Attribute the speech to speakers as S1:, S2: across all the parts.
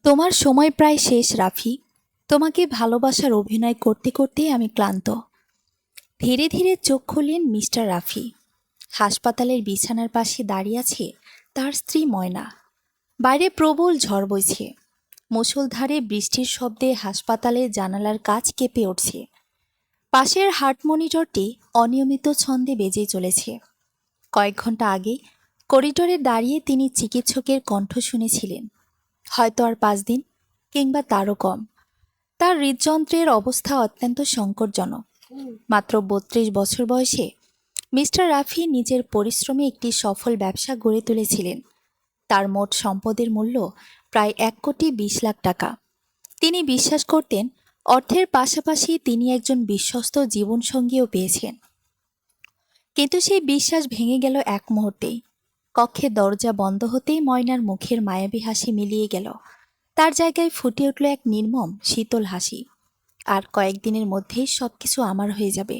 S1: তোমার সময় প্রায় শেষ, রাফি। তোমাকে ভালোবাসার অভিনয় করতে করতে আমি ক্লান্ত। ধীরে ধীরে চোখ খুললেন মিস্টার রাফি। হাসপাতালের বিছানার পাশে দাঁড়িয়ে আছে তার স্ত্রী ময়না। বাইরে প্রবল ঝড় বইছে। মুষলধারে বৃষ্টির শব্দে হাসপাতালের জানালার কাচ কেঁপে উঠছে। পাশের হার্ট মনিটরটি অনিয়মিত ছন্দে বেজে চলেছে। কয়েক ঘন্টা আগে করিডোরে দাঁড়িয়ে তিনি চিকিৎসকের কণ্ঠ শুনেছিলেন। হয়তো আর 5 দিন, কিংবা তারও কম। তার হৃদযন্ত্রের অবস্থা অত্যন্ত সংকটজনক। মাত্র 32 বছর বয়সে মিস্টার রাফি নিজের পরিশ্রমে একটি সফল ব্যবসা গড়ে তুলেছিলেন। তার মোট সম্পদের মূল্য প্রায় 1,20,00,000 টাকা। তিনি বিশ্বাস করতেন অর্থের পাশাপাশি তিনি একজন বিশ্বস্ত জীবনসঙ্গীও পেয়েছেন। কিন্তু সেই বিশ্বাস ভেঙে গেল এক মুহূর্তেই। কক্ষের দরজা বন্ধ হতেই ময়নার মুখের মায়াবী হাসি মিলিয়ে গেল। তার জায়গায় ফুটে উঠল এক নির্মম শীতল হাসি। আর কয়েকদিনের মধ্যেই সবকিছু আমার হয়ে যাবে,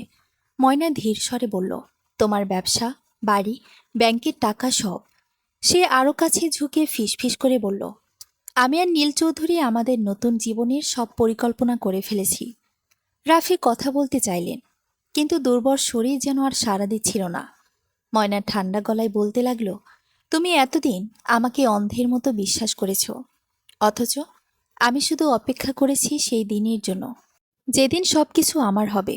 S1: ময়না ধীর স্বরে বলল। তোমার ব্যবসা, বাড়ি, ব্যাংকের টাকা সব। সে আরও কাছে ঝুঁকে ফিসফিস করে বলল, আমি আর নীল চৌধুরী আমাদের নতুন জীবনের সব পরিকল্পনা করে ফেলেছি। রাফি কথা বলতে চাইলেন, কিন্তু দুর্বল শরীর যেন আর সাড়া দিচ্ছিল না। ময়না ঠান্ডা গলায় বলতে লাগলো, তুমি এতদিন আমাকে অন্ধের মতো বিশ্বাস করেছ, অথচ আমি শুধু অপেক্ষা করেছি সেই দিনের জন্য, যেদিন সবকিছু আমার হবে।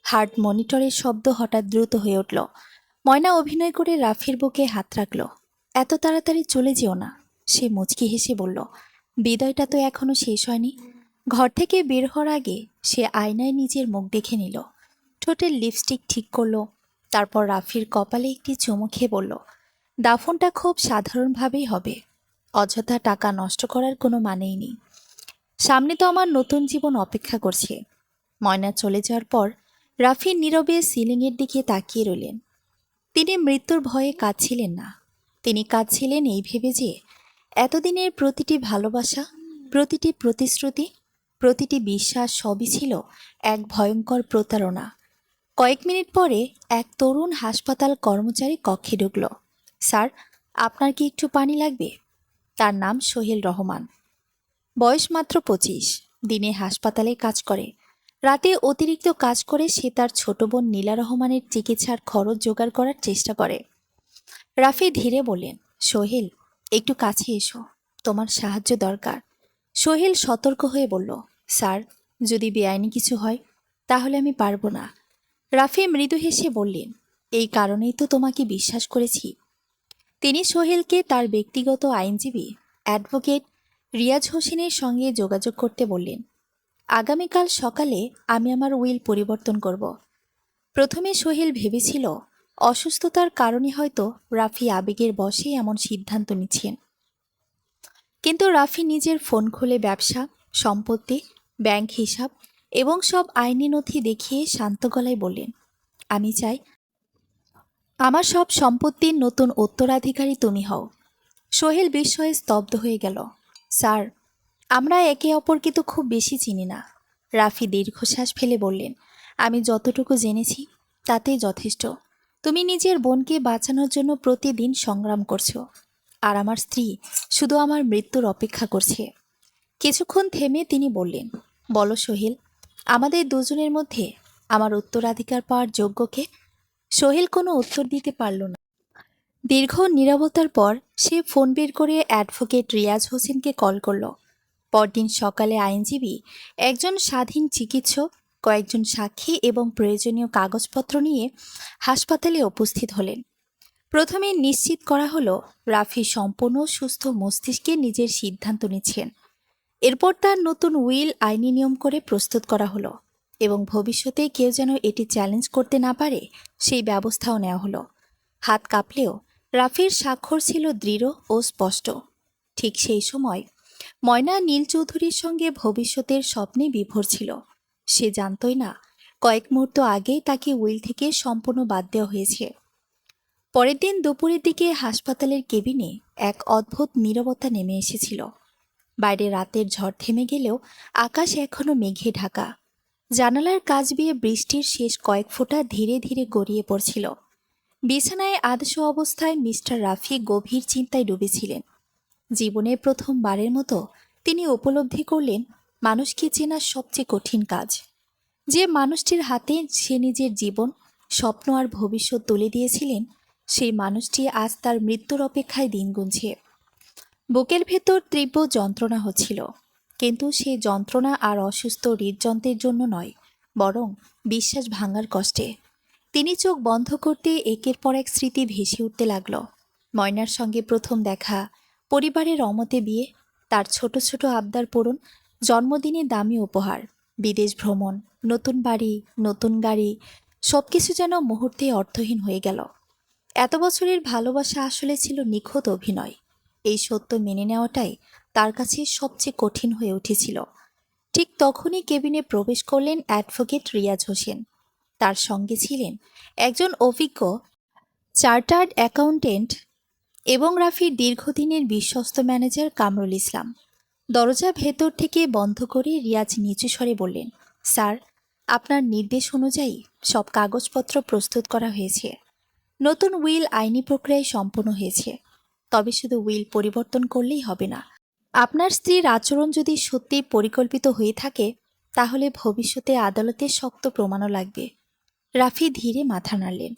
S1: হার্ট মনিটরের শব্দ হঠাৎ দ্রুত হয়ে উঠল। ময়না অভিনয় করে রাফির বুকে হাত রাখল। এত তাড়াতাড়ি চলে যেও না, সে মুচকি হেসে বলল। বিদায়টা তো এখনো শেষ হয়নি। ঘর থেকে বের হওয়ার আগে সে আয়নায় নিজের মুখ দেখে নিল। ঠোঁটের লিপস্টিক ঠিক করলো। তারপর রাফির কপালে একটি চুমু খেয়ে বলল, দাফনটা খুব সাধারণভাবেই হবে। অযথা টাকা নষ্ট করার কোনো মানেই নেই। সামনে তো আমার নতুন জীবন অপেক্ষা করছে। ময়না চলে যাওয়ার পর রাফি নীরবে সিলিংয়ের দিকে তাকিয়ে রইলেন। তিনি মৃত্যুর ভয়ে কাঁদছিলেন না। তিনি কাঁদছিলেন এই ভেবে যে এতদিনের প্রতিটি ভালোবাসা, প্রতিটি প্রতিশ্রুতি, প্রতিটি বিশ্বাস সবই ছিল এক ভয়ঙ্কর প্রতারণা। কয়েক মিনিট পরে এক তরুণ হাসপাতাল কর্মচারী কক্ষে ঢুকল। স্যার, আপনার কি একটু পানি লাগবে? তার নাম সোহেল রহমান। বয়স মাত্র 25। দিনে হাসপাতালে কাজ করে, রাতে অতিরিক্ত কাজ করে সে তার ছোট বোন নীলা রহমানের চিকিৎসার খরচ জোগাড় করার চেষ্টা করে। রাফি ধীরে বললেন, সোহেল, একটু কাছে এসো, তোমার সাহায্য দরকার। সোহেল সতর্ক হয়ে বলল, স্যার, যদি বেআইনি কিছু হয় তাহলে আমি পারবো না। রাফি মৃদু হেসে বললেন, এই কারণেই তো তোমাকে বিশ্বাস করেছি। তিনি সোহেলকে তার ব্যক্তিগত আইনজীবী অ্যাডভোকেট রিয়াজ হোসেনের সঙ্গে যোগাযোগ করতে বললেন। আগামীকাল সকালে আমি আমার উইল পরিবর্তন করব। প্রথমে সোহেল ভেবেছিল অসুস্থতার কারণে হয়তো রাফি আবেগের বশে এমন সিদ্ধান্ত নিচ্ছেন। কিন্তু রাফি নিজের ফোন খুলে ব্যবসা, সম্পত্তি, ব্যাংক হিসাব এবং সব আইনি নথি দেখিয়ে শান্ত গলায় বললেন, আমি চাই আমার সব সম্পত্তির নতুন উত্তরাধিকারী তুমি হও। সোহেল বিস্ময়ে স্তব্ধ হয়ে গেল। স্যার, আমরা একে অপরকে তো খুব বেশি চিনি না। রাফি দীর্ঘশ্বাস ফেলে বললেন, আমি যতটুকু জেনেছি তাতেই যথেষ্ট। তুমি নিজের বোনকে বাঁচানোর জন্য প্রতিদিন সংগ্রাম করছো, আর আমার স্ত্রী শুধু আমার মৃত্যুর অপেক্ষা করছে। কিছুক্ষণ থেমে তিনি বললেন, বলো সোহেল, আমাদের দুজনের মধ্যে আমার উত্তরাধিকার পাওয়ার যোগ্যকে? সোহেল কোনো উত্তর দিতে পারল না। দীর্ঘ নীরবতার পর সে ফোন বের করে অ্যাডভোকেট রিয়াজ হোসেনকে কল করল। পরদিন সকালে আইনজীবী, একজন স্বাধীন চিকিৎসক, কয়েকজন সাক্ষী এবং প্রয়োজনীয় কাগজপত্র নিয়ে হাসপাতালে উপস্থিত হলেন। প্রথমে নিশ্চিত করা হলো রাফি সম্পূর্ণ সুস্থ মস্তিষ্কে নিজের সিদ্ধান্ত নিচ্ছেন। এরপর তার নতুন উইল আইনি নিয়ম করে প্রস্তুত করা হলো এবং ভবিষ্যতে কেউ যেন এটি চ্যালেঞ্জ করতে না পারে সেই ব্যবস্থাও নেওয়া হলো। হাত কাঁপলেও রাফির স্বাক্ষর ছিল দৃঢ় ও স্পষ্ট। ঠিক সেই সময় ময়না নীল চৌধুরীর সঙ্গে ভবিষ্যতের স্বপ্নে বিভোর ছিল। সে জানতই না কয়েক মুহূর্ত আগেই তাকে উইল থেকে সম্পূর্ণ বাদ দেওয়া হয়েছে। পরের দিন দুপুরের দিকে হাসপাতালের কেবিনে এক অদ্ভুত নীরবতা নেমে এসেছিল। বাইরে রাতের ঝড় থেমে গেলেও আকাশ এখনো মেঘে ঢাকা। জানালার কাচ বেয়ে বৃষ্টির শেষ কয়েক ফোঁটা ধীরে ধীরে গড়িয়ে পড়ছিল। বিছানায় আধশো অবস্থায় মিস্টার রাফি গভীর চিন্তায় ডুবেছিলেন। জীবনে প্রথমবারের মতো তিনি উপলব্ধি করলেন মানুষকে চেনা সবচেয়ে কঠিন কাজ। যে মানুষটির হাতে সে নিজের জীবন, স্বপ্ন আর ভবিষ্যৎ তুলে দিয়েছিলেন, সেই মানুষটি আজ তার মৃত্যুর অপেক্ষায় দিন গুনছে। বুকের ভেতর তীব্র যন্ত্রণা হচ্ছিল, কিন্তু সেই যন্ত্রণা আর অসুস্থ হৃদযন্ত্রের জন্য নয়, বরং বিশ্বাস ভাঙার কষ্টে। তিনি চোখ বন্ধ করতে একের পর এক স্মৃতি ভেসে উঠতে লাগল। ময়নার সঙ্গে প্রথম দেখা, পরিবারের অমতে বিয়ে, তার ছোট ছোট আবদার পূরণ, জন্মদিনে দামি উপহার, বিদেশ ভ্রমণ, নতুন বাড়ি, নতুন গাড়ি, সবকিছু যেন মুহূর্তে অর্থহীন হয়ে গেল। এত বছরের ভালোবাসা আসলে ছিল নিখুঁত অভিনয়। এই সত্য মেনে নেওয়াটাই তার কাছে সবচেয়ে কঠিন হয়ে উঠেছিল। ঠিক তখনই কেবিনে প্রবেশ করলেন অ্যাডভোকেট রিয়াজ হোসেন। তার সঙ্গে ছিলেন একজন অভিজ্ঞ চার্টার্ড অ্যাকাউন্টেন্ট এবং রাফির দীর্ঘদিনের বিশ্বস্ত ম্যানেজার কামরুল ইসলাম। দরজা ভেতর থেকে বন্ধ করে রিয়াজ নিচু স্বরে বললেন, স্যার, আপনার নির্দেশ অনুযায়ী সব কাগজপত্র প্রস্তুত করা হয়েছে। নতুন উইল আইনি প্রক্রিয়ায় সম্পন্ন হয়েছে। তবে শুধু উইল পরিবর্তন করলেই হবে না। আপনার স্ত্রীর আচরণ যদি সত্যিই পরিকল্পিত হয়ে থাকে, তাহলে ভবিষ্যতে আদালতে শক্ত প্রমাণও লাগবে। রাফি ধীরে মাথা নাড়লেন।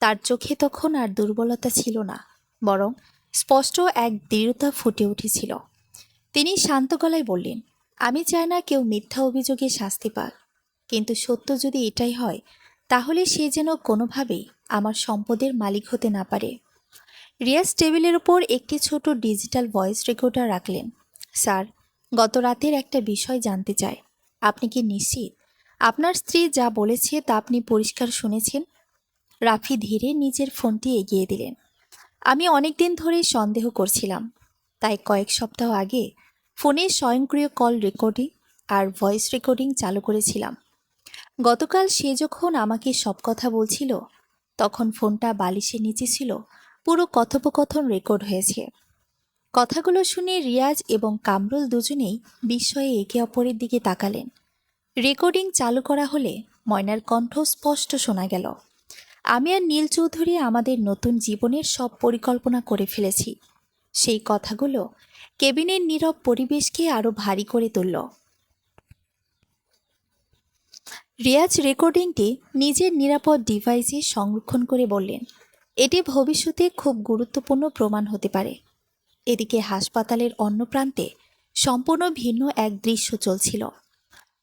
S1: তার চোখে তখন আর দুর্বলতা ছিল না, বরং স্পষ্ট এক দৃঢ়তা ফুটে উঠেছিল। তিনি শান্ত গলায় বললেন, আমি চাই না কেউ মিথ্যা অভিযোগে শাস্তি পাক, কিন্তু সত্য যদি এটাই হয়, তাহলে সে যেন কোনোভাবেই আমার সম্পদের মালিক হতে না পারে। রিয়াজ টেবিলের ওপর একটি ছোট ডিজিটাল ভয়েস রেকর্ডার রাখলেন। স্যার, গত রাতের একটা বিষয় জানতে চাই। আপনি কি নিশ্চিত আপনার স্ত্রী যা বলেছে তা আপনি পরিষ্কার শুনেছেন? রাফি ধীরে নিজের ফোনটি এগিয়ে দিলেন। আমি অনেকদিন ধরেই সন্দেহ করছিলাম, তাই কয়েক সপ্তাহ আগে ফোনে স্বয়ংক্রিয় কল রেকর্ডিং আর ভয়েস রেকর্ডিং চালু করেছিলাম। গতকাল সে যখন আমাকে সব কথা বলছিল, তখন ফোনটা বালিশের নিচে ছিল। পুরো কথোপকথন রেকর্ড হয়েছে। কথাগুলো শুনে রিয়াজ এবং কামরুল দুজনেই বিস্ময়ে একে অপরের দিকে তাকালেন। রেকর্ডিং চালু করা হলে ময়নার কণ্ঠ স্পষ্ট শোনা গেল। আমি আর নীল চৌধুরী আমাদের নতুন জীবনের সব পরিকল্পনা করে ফেলেছি। সেই কথাগুলো কেবিনের নীরব পরিবেশকে আরও ভারী করে তুলল। রিয়াজ রেকর্ডিংটি নিজের নিরাপদ ডিভাইসে সংরক্ষণ করে বললেন, এটি ভবিষ্যতে খুব গুরুত্বপূর্ণ প্রমাণ হতে পারে। এদিকে হাসপাতালের অন্য প্রান্তে সম্পূর্ণ ভিন্ন এক দৃশ্য চলছিল।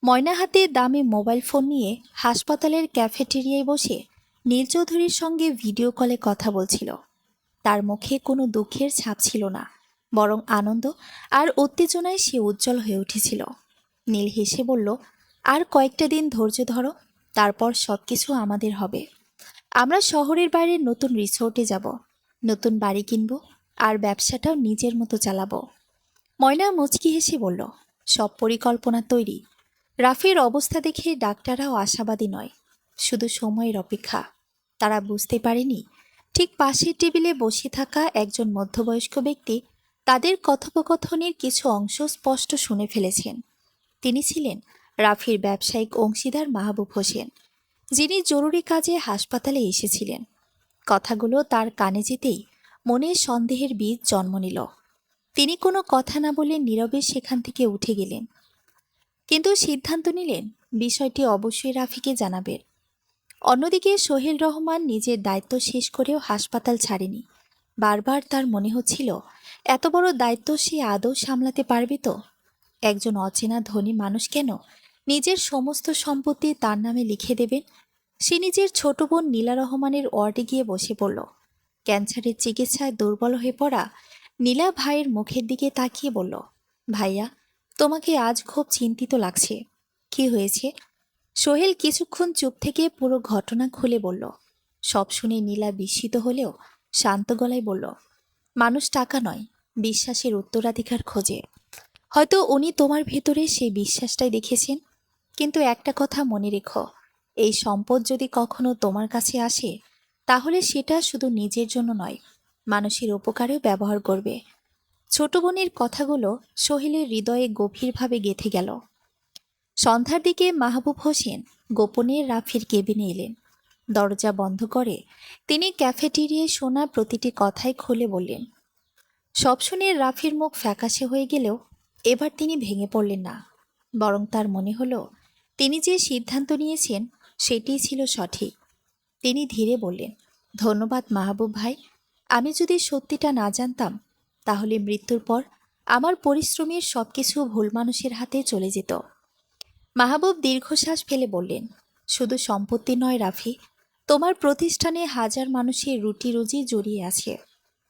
S1: ময়না হাতে দামি মোবাইল ফোন নিয়ে হাসপাতালের ক্যাফেটেরিয়ায় বসে নীল চৌধুরীর সঙ্গে ভিডিও কলে কথা বলছিল। তার মুখে কোনো দুঃখের ছাপ ছিল না, বরং আনন্দ আর উত্তেজনায় সে উজ্জ্বল হয়ে উঠেছিল। নীল হেসে বলল, আর কয়েকটা দিন ধৈর্য ধরো, তারপর সব কিছু আমাদের হবে। আমরা শহরের বাইরে নতুন রিসোর্টে যাব, নতুন বাড়ি কিনব, আর ব্যবসাটাও নিজের মতো চালাবো। ময়না মুচকি হেসে বলল, সব পরিকল্পনা তৈরি। রাফির অবস্থা দেখে ডাক্তাররাও আশাবাদী নয়, শুধু সময়ের অপেক্ষা। তারা বুঝতে পারেনি ঠিক পাশের টেবিলে বসে থাকা একজন মধ্যবয়স্ক ব্যক্তি তাদের কথোপকথনের কিছু অংশ স্পষ্ট শুনে ফেলেছেন। তিনি ছিলেন রাফির ব্যবসায়িক অংশীদার মাহবুব হোসেন, যিনি জরুরি কাজে হাসপাতালে এসেছিলেন। কথাগুলো তার কানে যেতেই মনে সন্দেহের বীজ জন্ম নিল। তিনি কোনো কথা না বলে নীরবে সেখান থেকে উঠে গেলেন, কিন্তু সিদ্ধান্ত নিলেন বিষয়টি অবশ্যই রাফিকে জানাবেন। অন্যদিকে সোহেল রহমান নিজের দায়িত্ব শেষ করেও হাসপাতাল ছাড়েনি। বারবার তার মনে হচ্ছিল এত বড় দায়িত্ব সে আদৌ সামলাতে পারবে তো। একজন অচেনা ধনী মানুষ কেন নিজের সমস্ত সম্পত্তি তার নামে লিখে দেবেন? সে নিজের ছোট বোন নীলা রহমানের ওয়ার্ডে গিয়ে বসে পড়ল। ক্যান্সারের চিকিৎসায় দুর্বল হয়ে পড়া নীলা ভাইয়ের মুখের দিকে তাকিয়ে বলল, ভাইয়া, তোমাকে আজ খুব চিন্তিত লাগছে। কি হয়েছে? সোহেল কিছুক্ষণ চুপ থেকে পুরো ঘটনা খুলে বলল। সব শুনে নীলা বিস্মিত হলেও শান্ত গলায় বলল, মানুষ টাকা নয়, বিশ্বাসের উত্তরাধিকার খোঁজে। হয়তো উনি তোমার ভেতরে সেই বিশ্বাসটাই দেখেছেন। কিন্তু একটা কথা মনে রেখো, এই সম্পদ যদি কখনো তোমার কাছে আসে, তাহলে সেটা শুধু নিজের জন্য নয়, মানুষের উপকারেও ব্যবহার করবে। ছোট বোনের কথাগুলো সোহেলের হৃদয়ে গভীরভাবে গেঁথে গেল। সন্ধ্যার দিকে মাহবুব হোসেন গোপনে রাফির কেবিনে এলেন। দরজা বন্ধ করে তিনি ক্যাফেটেরিয়ায় শোনা প্রতিটি কথাই খুলে বললেন। সব শুনে রাফির মুখ ফ্যাকাশে হয়ে গেলেও এবার তিনি ভেঙে পড়লেন না, বরং তার মনে হলো তিনি যে সিদ্ধান্ত নিয়েছেন সেটিই ছিল সঠিক। তিনি ধীরে বললেন, ধন্যবাদ মাহবুব ভাই। আমি যদি সত্যিটা না জানতাম তাহলে মৃত্যুর পর আমার পরিশ্রমের সবকিছু ভুল মানুষের হাতে চলে যেত। মাহবুব দীর্ঘশ্বাস ফেলে বললেন, শুধু সম্পত্তি নয় রাফি, তোমার প্রতিষ্ঠানে হাজার মানুষের রুটি রুজি জড়িয়ে আছে।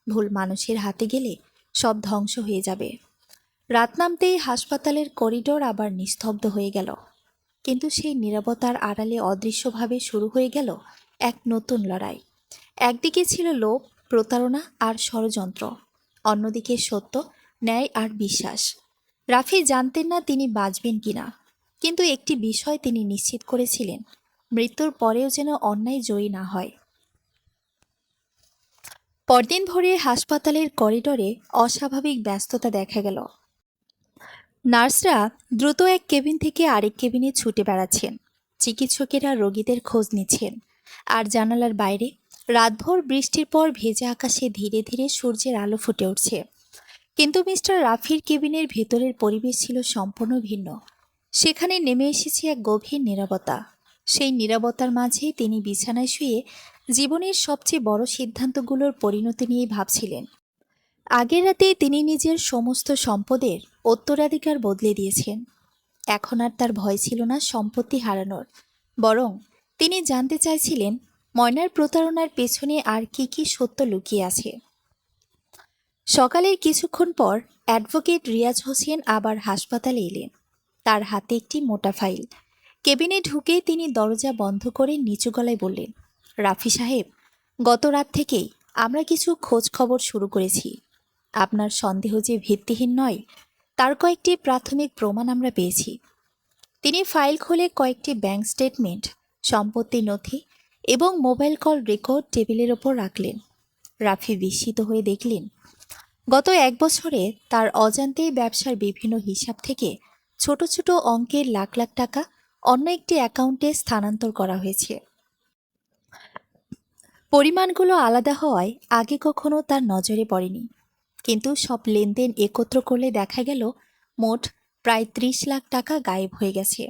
S1: ভুল মানুষের হাতে গেলে সব ধ্বংস হয়ে যাবে। রাত নামতেই হাসপাতালের করিডোর আবার নিস্তব্ধ হয়ে গেল, কিন্তু সেই নীরবতার আড়ালে অদৃশ্যভাবে শুরু হয়ে গেল এক নতুন লড়াই। একদিকে ছিল লোভ, প্রতারণা আর ষড়যন্ত্র, অন্যদিকে সত্য, ন্যায় আর বিশ্বাস। রাফি জানতেন না তিনি বাঁচবেন কিনা, কিন্তু একটি বিষয় তিনি নিশ্চিত করেছিলেন, মৃত্যুর পরেও যেন অন্যায় জয়ী না হয়। পরদিন ভোরে হাসপাতালের করিডোরে অস্বাভাবিক ব্যস্ততা দেখা গেল। নার্সরা দ্রুত এক কেবিন থেকে আরেক কেবিনে ছুটে বেড়াচ্ছেন, চিকিৎসকেরা রোগীদের খোঁজ নিচ্ছেন, আর জানালার বাইরে রাতভর বৃষ্টির পর ভেজা আকাশে ধীরে ধীরে সূর্যের আলো ফুটে উঠছে। কিন্তু মিস্টার রাফির কেবিনের ভেতরের পরিবেশ ছিল সম্পূর্ণ ভিন্ন। সেখানে নেমে এসেছে এক গভীর নীরবতা। সেই নীরবতার মাঝেই তিনি বিছানায় শুয়ে জীবনের সবচেয়ে বড় সিদ্ধান্তগুলোর পরিণতি নিয়ে ভাবছিলেন। আগের রাতেই তিনি নিজের সমস্ত সম্পদের উত্তরাধিকার বদলে দিয়েছেন। এখন আর তার ভয় ছিল না সম্পত্তি হারানোর, বরং তিনি জানতে চাইছিলেন ময়নার প্রতারণার পেছনে আর কি কি সত্য লুকিয়ে আছে। সকালের কিছুক্ষণ পর অ্যাডভোকেট রিয়াজ হোসেন আবার হাসপাতালে এলেন। তার হাতে একটি মোটা ফাইল। কেবিনে ঢুকেই তিনি দরজা বন্ধ করে নিচু গলায় বললেন, রাফি সাহেব, গত রাত থেকেই আমরা কিছু খোঁজ খবর শুরু করেছি। আপনার সন্দেহ যে ভিত্তিহীন নয় তার কয়েকটি প্রাথমিক প্রমাণ আমরা পেয়েছি। তিনি ফাইল খুলে কয়েকটি ব্যাংক স্টেটমেন্ট, সম্পত্তি নথি এবং মোবাইল কল রেকর্ড টেবিলের ওপর রাখলেন। রাফি বিস্মিত হয়ে দেখলেন, গত 1 বছরে তার অজান্তেই ব্যবসার বিভিন্ন হিসাব থেকে ছোট ছোট অঙ্কের লাখ লাখ টাকা অন্য একটি অ্যাকাউন্টে স্থানান্তর করা হয়েছে। পরিমাণগুলো আলাদা হওয়ায় আগে কখনো তার নজরে পড়েনি, কিন্তু সব লেনদেন একত্র করলে দেখা গেল মোট প্রায় 30 লাখ টাকা গায়েব হয়ে গেছে।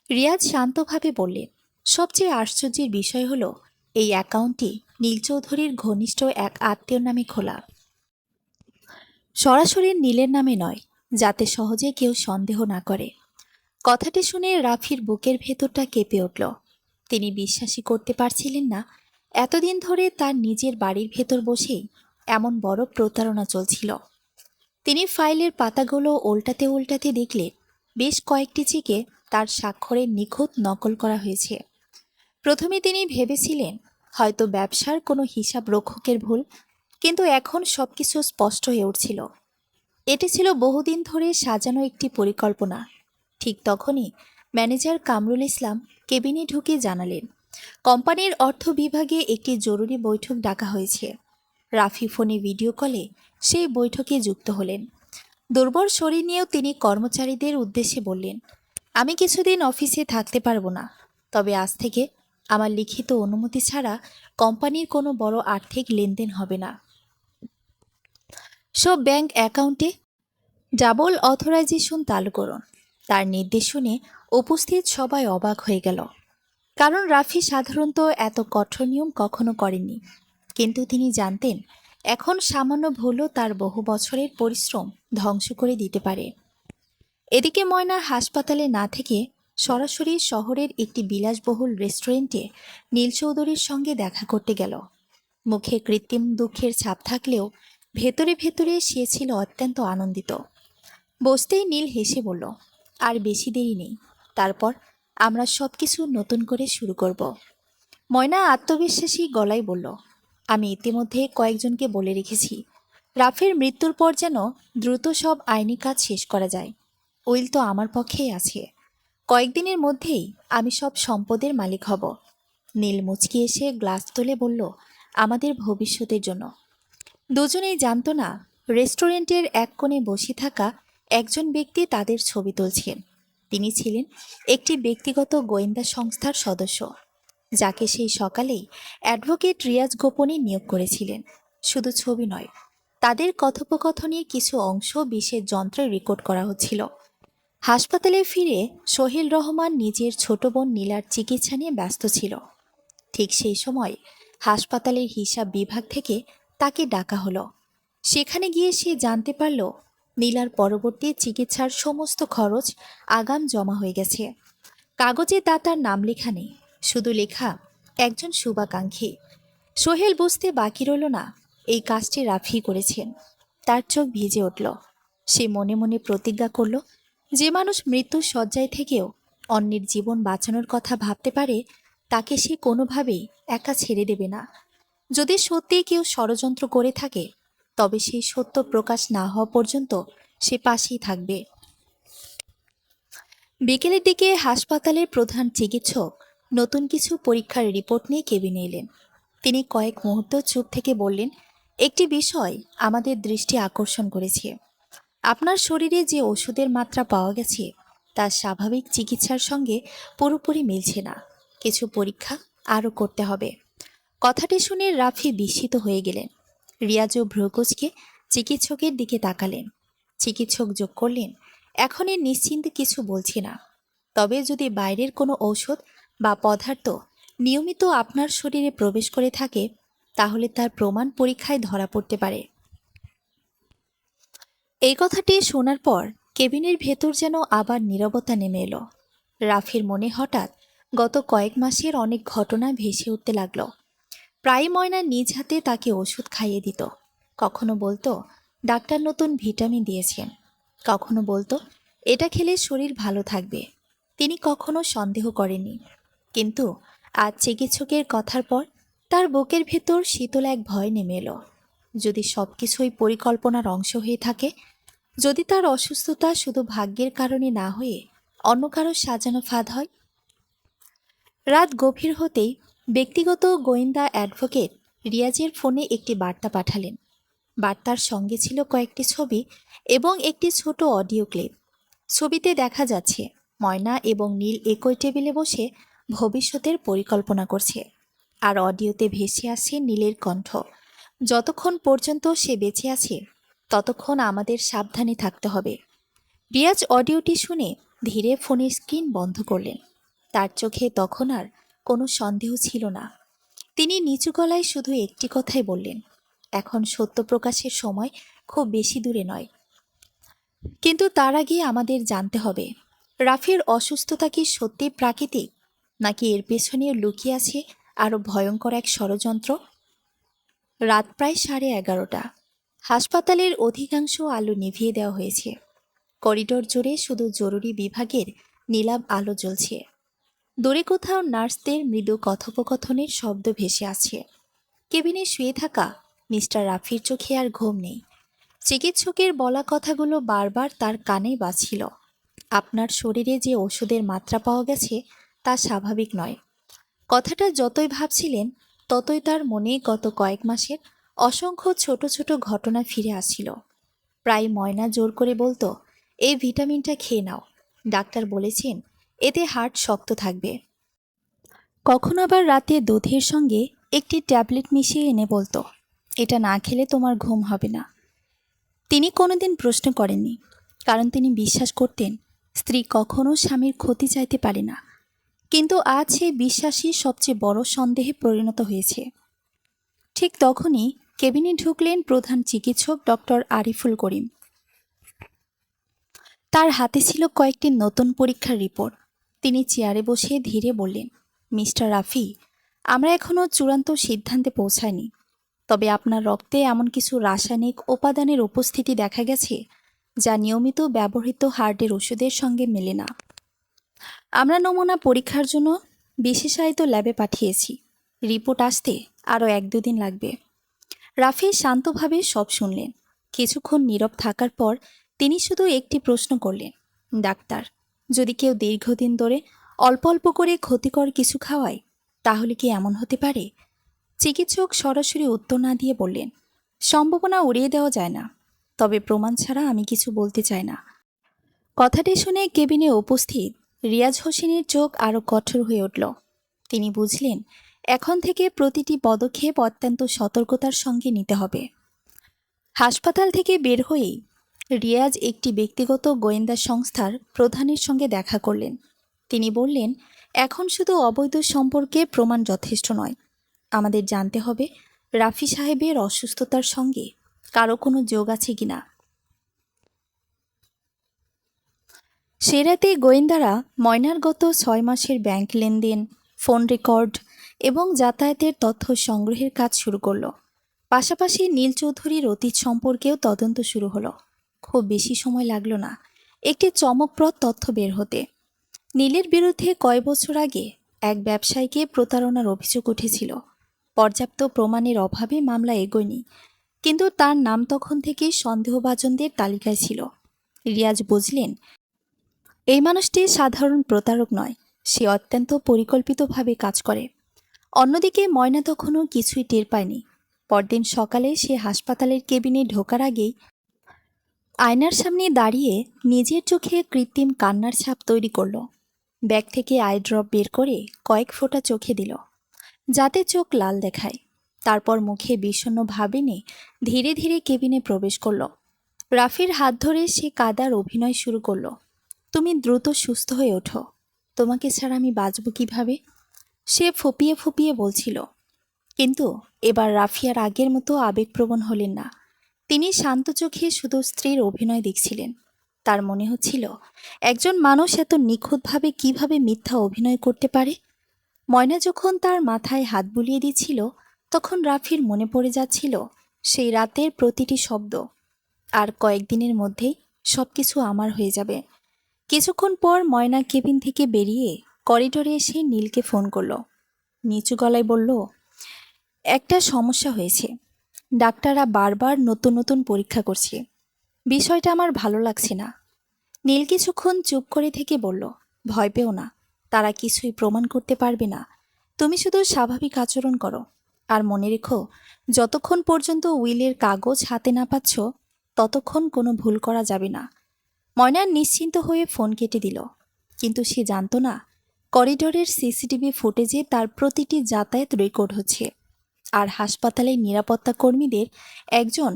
S1: রিয়াজ শান্তভাবে বললেন, সবচেয়ে আশ্চর্যের বিষয় হলো এই অ্যাকাউন্টটি নীল চৌধুরীর ঘনিষ্ঠ এক আত্মীয়র নামে খোলা, সরাসরি নীলের নামে নয়, যাতে সহজে কেউ সন্দেহ না করে। কথাটি শুনে রাফির বুকের ভেতরটা কেঁপে উঠল। তিনি বিশ্বাসই করতে পারছিলেন না এতদিন ধরে তার নিজের বাড়ির ভেতর বসেই এমন বড় প্রতারণা চলছিল। তিনি ফাইলের পাতাগুলো উল্টাতে উল্টাতে দেখলেন বেশ কয়েকটি চেকে তার স্বাক্ষরে নিখুঁত নকল করা হয়েছে। প্রথমে তিনি ভেবেছিলেন হয়তো ব্যবসার কোনো হিসাব রক্ষকের ভুল, কিন্তু এখন সবকিছু স্পষ্ট হয়ে উঠছিল। এটি ছিল বহুদিন ধরে সাজানো একটি পরিকল্পনা। ঠিক তখনই ম্যানেজার কামরুল ইসলাম কেবিনে ঢুকে জানালেন, কোম্পানির অর্থ বিভাগে একটি জরুরি বৈঠক ডাকা হয়েছে। রাফি ফোনে ভিডিও কলে সেই বৈঠকে যুক্ত হলেন। দুর্বল শরীর নিয়েও তিনি কর্মচারীদের উদ্দেশ্যে বললেন, আমি কিছুদিন অফিসে থাকতে পারবো না, তবে আজ থেকে আমার লিখিত অনুমতি ছাড়া কোম্পানির কোনো বড় আর্থিক লেনদেন হবে না। সব ব্যাংক অ্যাকাউন্টে ডাবল অথরাইজেশন চালু করুন। তার নির্দেশ শুনে উপস্থিত সবাই অবাক হয়ে গেল, কারণ রাফি সাধারণত এত কঠোর নিয়ম কখনো করেননি। কিন্তু তিনি জানতেন এখন সামান্য ভুলও তার বহু বছরের পরিশ্রম ধ্বংস করে দিতে পারে। এদিকে ময়না হাসপাতালে না থেকে সরাসরি শহরের একটি বিলাসবহুল রেস্টুরেন্টে নীল চৌধুরীর সঙ্গে দেখা করতে গেল। মুখে কৃত্রিম দুঃখের ছাপ থাকলেও ভেতরে ভেতরে সে ছিল অত্যন্ত আনন্দিত। বসতেই নীল হেসে বলল, আর বেশি দেরি নেই, তারপর আমরা সব কিছু নতুন করে শুরু করব। ময়না আত্মবিশ্বাসী গলায় বলল, আমি ইতিমধ্যে কয়েকজনকে বলে রেখেছি রাফির মৃত্যুর পর যেন দ্রুত সব আইনি কাজ শেষ করা যায়। উইল তো আমার পক্ষেই আছে, কয়েকদিনের মধ্যেই আমি সব সম্পদের মালিক হব। নীল মুচকি এসে গ্লাস তুলে বলল, আমাদের ভবিষ্যতের জন্য। দুজনেই জানত না রেস্টুরেন্টের এক কোণে বসে থাকা একজন ব্যক্তি তাদের ছবি তুলছেন। তিনি ছিলেন একটি ব্যক্তিগত গোয়েন্দা সংস্থার সদস্য, যাকে সেই সকালেই অ্যাডভোকেট রিয়াজ গোপনে নিয়োগ করেছিলেন। শুধু ছবি নয়, তাদের কথোপকথনের কিছু অংশ বিশেষ যন্ত্রে রেকর্ড করা হচ্ছিল। হাসপাতালে ফিরে সোহেল রহমান নিজের ছোট বোন নীলার চিকিৎসা নিয়ে ব্যস্ত ছিল। ঠিক সেই সময় হাসপাতালের হিসাব বিভাগ থেকে তাকে ডাকা হলো। সেখানে গিয়ে সে জানতে পারল নীলার পরবর্তী চিকিৎসার সমস্ত খরচ আগাম জমা হয়ে গেছে। কাগজে তা তার নাম লেখা নেই, শুধু লেখা একজন শুভাকাঙ্ক্ষী। সোহেল বুঝতে বাকি রইল না এই কাজটি রাফি করেছেন। তার চোখ ভিজে উঠল। সে মনে মনে প্রতিজ্ঞা করল, যে মানুষ মৃত্যুর শয্যায় থেকেও অন্যের জীবন বাঁচানোর কথা ভাবতে পারে তাকে সে কোনোভাবেই একা ছেড়ে দেবে না। যদি সত্যিই কেউ ষড়যন্ত্র করে থাকে তবে সেই সত্য প্রকাশ না হওয়া পর্যন্ত সে পাশেই থাকবে। বিকেলের দিকে হাসপাতালের প্রধান চিকিৎসক নতুন কিছু পরীক্ষার রিপোর্ট নিয়ে কেবিনে এলেন। তিনি কয়েক মুহূর্ত চুপ থেকে বললেন, একটি বিষয় আমাদের দৃষ্টি আকর্ষণ করেছে। আপনার শরীরে যে ওষুধের মাত্রা পাওয়া গেছে তা স্বাভাবিক চিকিৎসার সঙ্গে পুরোপুরি মিলছে না। কিছু পরীক্ষা আরও করতে হবে। কথাটি শুনে রাফি বিস্মিত হয়ে গেলেন। রিয়াজও ভ্রুকুচকে চিকিৎসকের দিকে তাকালেন। চিকিৎসক যোগ করলেন, এখনই নিশ্চিন্তে কিছু বলছি না, তবে যদি বাইরের কোনো ঔষধ বা পদার্থ নিয়মিত আপনার শরীরে প্রবেশ করে থাকে তাহলে তার প্রমাণ পরীক্ষায় ধরা পড়তে পারে। এই কথাটি শোনার পর কেবিনের ভেতর যেন আবার নীরবতা নেমে এলো। রাফির মনে হঠাৎ গত কয়েক মাসের অনেক ঘটনা ভেসে উঠতে লাগলো। প্রায় ময়না নিজ হাতে তাকে ওষুধ খাইয়ে দিত। কখনো বলতো ডাক্তার নতুন ভিটামিন দিয়েছেন, কখনো বলতো এটা খেলে শরীর ভালো থাকবে। তিনি কখনো সন্দেহ করেননি, কিন্তু আজ চিকিৎসকের কথার পর তার বুকের ভেতর শীতল এক ভয় নেমে এলো। যদি সব কিছুই পরিকল্পনার অংশ হয়ে থাকে, যদি তার অসুস্থতা শুধু ভাগ্যের কারণে না হয়ে অন্য কারো সাজানো ফাঁদ হয়। রাত গভীর হতেই ব্যক্তিগত গোয়েন্দা অ্যাডভোকেট রিয়াজের ফোনে একটি বার্তা পাঠালেন। বার্তার সঙ্গে ছিল কয়েকটি ছবি এবং একটি ছোট অডিও ক্লিপ। ছবিতে দেখা যাচ্ছে ময়না এবং নীল একই টেবিলে বসে ভবিষ্যতের পরিকল্পনা করছে, আর অডিওতে ভেসে আসছে নীলের কণ্ঠ, যতক্ষণ পর্যন্ত সে বেঁচে আছে ততক্ষণ আমাদের সাবধানে থাকতে হবে। রিয়াজ অডিওটি শুনে ধীরে ফোনের স্ক্রিন বন্ধ করলেন। তার চোখে তখন আর কোনো সন্দেহ ছিল না। তিনি নিচু গলায় শুধু একটি কথাই বললেন, এখন সত্য প্রকাশের সময় খুব বেশি দূরে নয়। কিন্তু তার আগে আমাদের জানতে হবে রাফির অসুস্থতা কি সত্যি প্রাকৃতিক, নাকি এর পেছনে লুকিয়ে আছে আরও ভয়ঙ্কর এক ষড়যন্ত্র। রাত প্রায় 11:30। হাসপাতালের অধিকাংশ আলো নিভিয়ে দেওয়া হয়েছে। করিডোর জুড়ে শুধু জরুরি বিভাগের নীলাভ আলো জ্বলছে। দূরে কোথাও নার্সদের মৃদু কথোপকথনের শব্দ ভেসে আছে। কেবিনে শুয়ে থাকা মিস্টার রাফির চোখে আর ঘুম নেই। চিকিৎসকের বলা কথাগুলো বারবার তার কানে বাজছিল। আপনার শরীরে যে ওষুধের মাত্রা পাওয়া গেছে তা স্বাভাবিক নয়। কথাটা যতই ভাবছিলেন ততই তার মনে গত কয়েক মাসের অসংখ্য ছোট ছোট ঘটনা ফিরে আসছিল। প্রায় ময়না জোর করে বলতো, এই ভিটামিনটা খেয়ে নাও, ডাক্তার বলেছেন এতে হার্ট শক্ত থাকবে। কখনো আবার রাতে দুধের সঙ্গে একটি ট্যাবলেট মিশিয়ে এনে বলতো, এটা না খেলে তোমার ঘুম হবে না। তিনি কোনোদিন প্রশ্ন করেননি, কারণ তিনি বিশ্বাস করতেন স্ত্রী কখনো স্বামীর ক্ষতি চাইতে পারে না। কিন্তু আজ সেই বিশ্বাসই সবচেয়ে বড় সন্দেহে পরিণত হয়েছে। ঠিক তখনই কেবিনে ঢুকলেন প্রধান চিকিৎসক ডক্টর আরিফুল করিম। তার হাতে ছিল কয়েকটি নতুন পরীক্ষার রিপোর্ট। তিনি চেয়ারে বসে ধীরে বললেন, মিস্টার রাফি, আমরা এখনও চূড়ান্ত সিদ্ধান্তে পৌঁছাইনি, তবে আপনার রক্তে এমন কিছু রাসায়নিক উপাদানের উপস্থিতি দেখা গেছে যা নিয়মিত ব্যবহৃত হার্টের ওষুধের সঙ্গে মেলে না। আমরা নমুনা পরীক্ষার জন্য বিশেষায়িত ল্যাবে পাঠিয়েছি। রিপোর্ট আসতে আরও 1-2 দিন লাগবে। রাফি শান্তভাবে সব শুনলেন। কিছুক্ষণ নীরব থাকার পর তিনি শুধু একটি প্রশ্ন করলেন, ডাক্তার, যদি কেউ দীর্ঘদিন ধরে অল্প অল্প করে ক্ষতিকর কিছু খাওয়ায় তাহলে কি এমন হতে পারে? চিকিৎসক সরাসরি উত্তর না দিয়ে বললেন, সম্ভাবনা উড়িয়ে দেওয়া যায় না, তবে প্রমাণ ছাড়া আমি কিছু বলতে চাই না। কথাটি শুনে কেবিনে উপস্থিত রিয়াজ হোসেনের চোখ আরও কঠোর হয়ে উঠল। তিনি বুঝলেন এখন থেকে প্রতিটি পদক্ষেপ অত্যন্ত সতর্কতার সঙ্গে নিতে হবে। হাসপাতাল থেকে বের হয়েই রিয়াজ একটি ব্যক্তিগত গোয়েন্দা সংস্থার প্রধানের সঙ্গে দেখা করলেন। তিনি বললেন, এখন শুধু অবৈধ সম্পর্কে প্রমাণ যথেষ্ট নয়, আমাদের জানতে হবে রাফি সাহেবের অসুস্থতার সঙ্গে কারো কোনো যোগ আছে কিনা। সে রাতে গোয়েন্দারা ময়নার গত 6 মাসের ব্যাংক লেনদেন, ফোন রেকর্ড এবং যাতায়াতের তথ্য সংগ্রহের কাজ শুরু করলো। পাশাপাশি নীল চৌধুরীর অতীত সম্পর্কেও তদন্ত শুরু হলো। খুব বেশি সময় লাগলো না একটি চমকপ্রদ তথ্য বের হতে। নীলের বিরুদ্ধে কয়েক বছর আগে এক ব্যবসায়ীকে প্রতারণার অভিযোগ উঠেছিল। পর্যাপ্ত প্রমাণের অভাবে মামলা এগোয়নি, কিন্তু তার নাম তখন থেকেই সন্দেহভাজনদের তালিকায় ছিল। রিয়াজ বুঝলেন, এই মানুষটি সাধারণ প্রতারক নয়, সে অত্যন্ত পরিকল্পিতভাবে কাজ করে। অন্যদিকে ময়না তখনও কিছুই টের পায়নি। পরদিন সকালে সে হাসপাতালের কেবিনে ঢোকার আগেই আয়নার সামনে দাঁড়িয়ে নিজের চোখে কৃত্রিম কান্নার ছাপ তৈরি করল। ব্যাগ থেকে আই ড্রপ বের করে কয়েক ফোঁটা চোখে দিল, যাতে চোখ লাল দেখায়। তারপর মুখে বিষণ্ণ ভাব এনে ধীরে ধীরে কেবিনে প্রবেশ করল। রাফির হাত ধরে সে কাদার অভিনয় শুরু করল। তুমি দ্রুত সুস্থ হয়ে ওঠো, তোমাকে ছাড়া আমি বাঁচব কিভাবে? সে ফুপিয়ে ফুপিয়ে বলছিল। কিন্তু এবার রাফি আর আগের মতো আবেগপ্রবণ হলেন না। তিনি শান্ত চোখে শুধু স্ত্রীর অভিনয় দেখছিলেন। তার মনে হচ্ছিল, একজন মানুষ এত নিখুঁতভাবে কিভাবে মিথ্যা অভিনয় করতে পারে। ময়না যখন তার মাথায় হাত বুলিয়ে দিচ্ছিল, তখন রাফির মনে পড়ে যাচ্ছিল সেই রাতের প্রতিটি শব্দ। আর কয়েকদিনের মধ্যেই সবকিছু আমার হয়ে যাবে। কিছুক্ষণ পর ময়না কেবিন থেকে বেরিয়ে করিডোরে এসে নীলকে ফোন করল। নিচু গলায় বলল, একটা সমস্যা হয়েছে। ডাক্তাররা বারবার নতুন নতুন পরীক্ষা করছে। বিষয়টা আমার ভালো লাগছে না। নীল কিছুক্ষণ চুপ করে থেকে বলল, ভয় পেও না, তারা কিছুই প্রমাণ করতে পারবে না। তুমি শুধু স্বাভাবিক আচরণ করো। আর মনে রেখো, যতক্ষণ পর্যন্ত উইলের কাগজ হাতে না পাচ্ছ, ততক্ষণ কোনো ভুল করা যাবে না। ময়না নিশ্চিন্ত হয়ে ফোন কেটে দিল। কিন্তু সে জানত না, করিডোরের সিসিটিভি ফুটেজে তার প্রতিটি যাতায়াত রেকর্ড হচ্ছে। আর হাসপাতালের নিরাপত্তা কর্মীদের একজন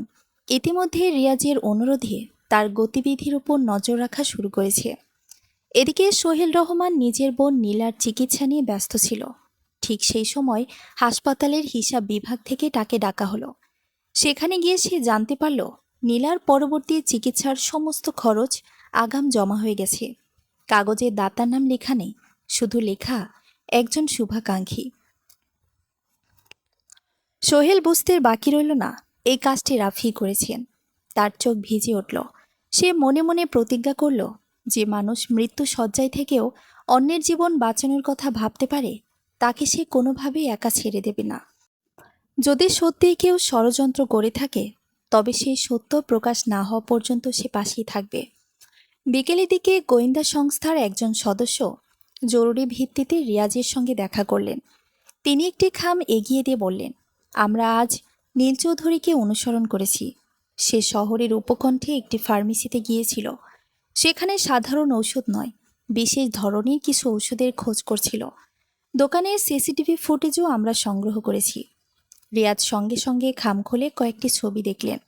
S1: ইতিমধ্যে রিয়াজের অনুরোধে তার গতিবিধির উপর নজর রাখা শুরু করেছে। এদিকে সোহেল রহমান নিজের বোন নীলার চিকিৎসা নিয়ে ব্যস্ত ছিল। ঠিক সেই সময় হাসপাতালের হিসাব বিভাগ থেকে তাকে ডাকা হলো। সেখানে গিয়ে সে জানতে পারল, নীলার পরবর্তী চিকিৎসার সমস্ত খরচ আগাম জমা হয়ে গেছে। কাগজে দাতার নাম লেখা নেই, শুধু লেখা একজন শুভাকাঙ্ক্ষী। সোহেল বুঝতে বাকি রইল না এই কাজটি রাফি করেছেন। তার চোখ ভিজে উঠল। সে মনে মনে প্রতিজ্ঞা করল, যে মানুষ মৃত্যু শয্যায় থেকেও অন্যের জীবন বাঁচানোর কথা ভাবতে পারে, তাকে সে কোনোভাবেই একা ছেড়ে দেবে না। যদি সত্যিই কেউ ষড়যন্ত্র করে থাকে, তবে সেই সত্য প্রকাশ না হওয়া পর্যন্ত সে পাশেই থাকবে। বিকেলের দিকে গোয়েন্দা সংস্থার একজন সদস্য জরুরি ভিত্তিতে রিয়াজের সঙ্গে দেখা করলেন। তিনি একটি খাম এগিয়ে দিয়ে বললেন, আমরা আজ নীল চৌধুরীকে অনুসরণ করেছি। সে শহরের উপকণ্ঠে একটি ফার্মেসিতে গিয়েছিল। সেখানে সাধারণ ঔষধ নয়, বিশেষ ধরনের কিছু ঔষধের খোঁজ করছিল। দোকানের সিসিটিভি ফুটেজও আমরা সংগ্রহ করেছি। রিয়াজ সঙ্গে সঙ্গে খাম খুলে কয়েকটি ছবি দেখলেন।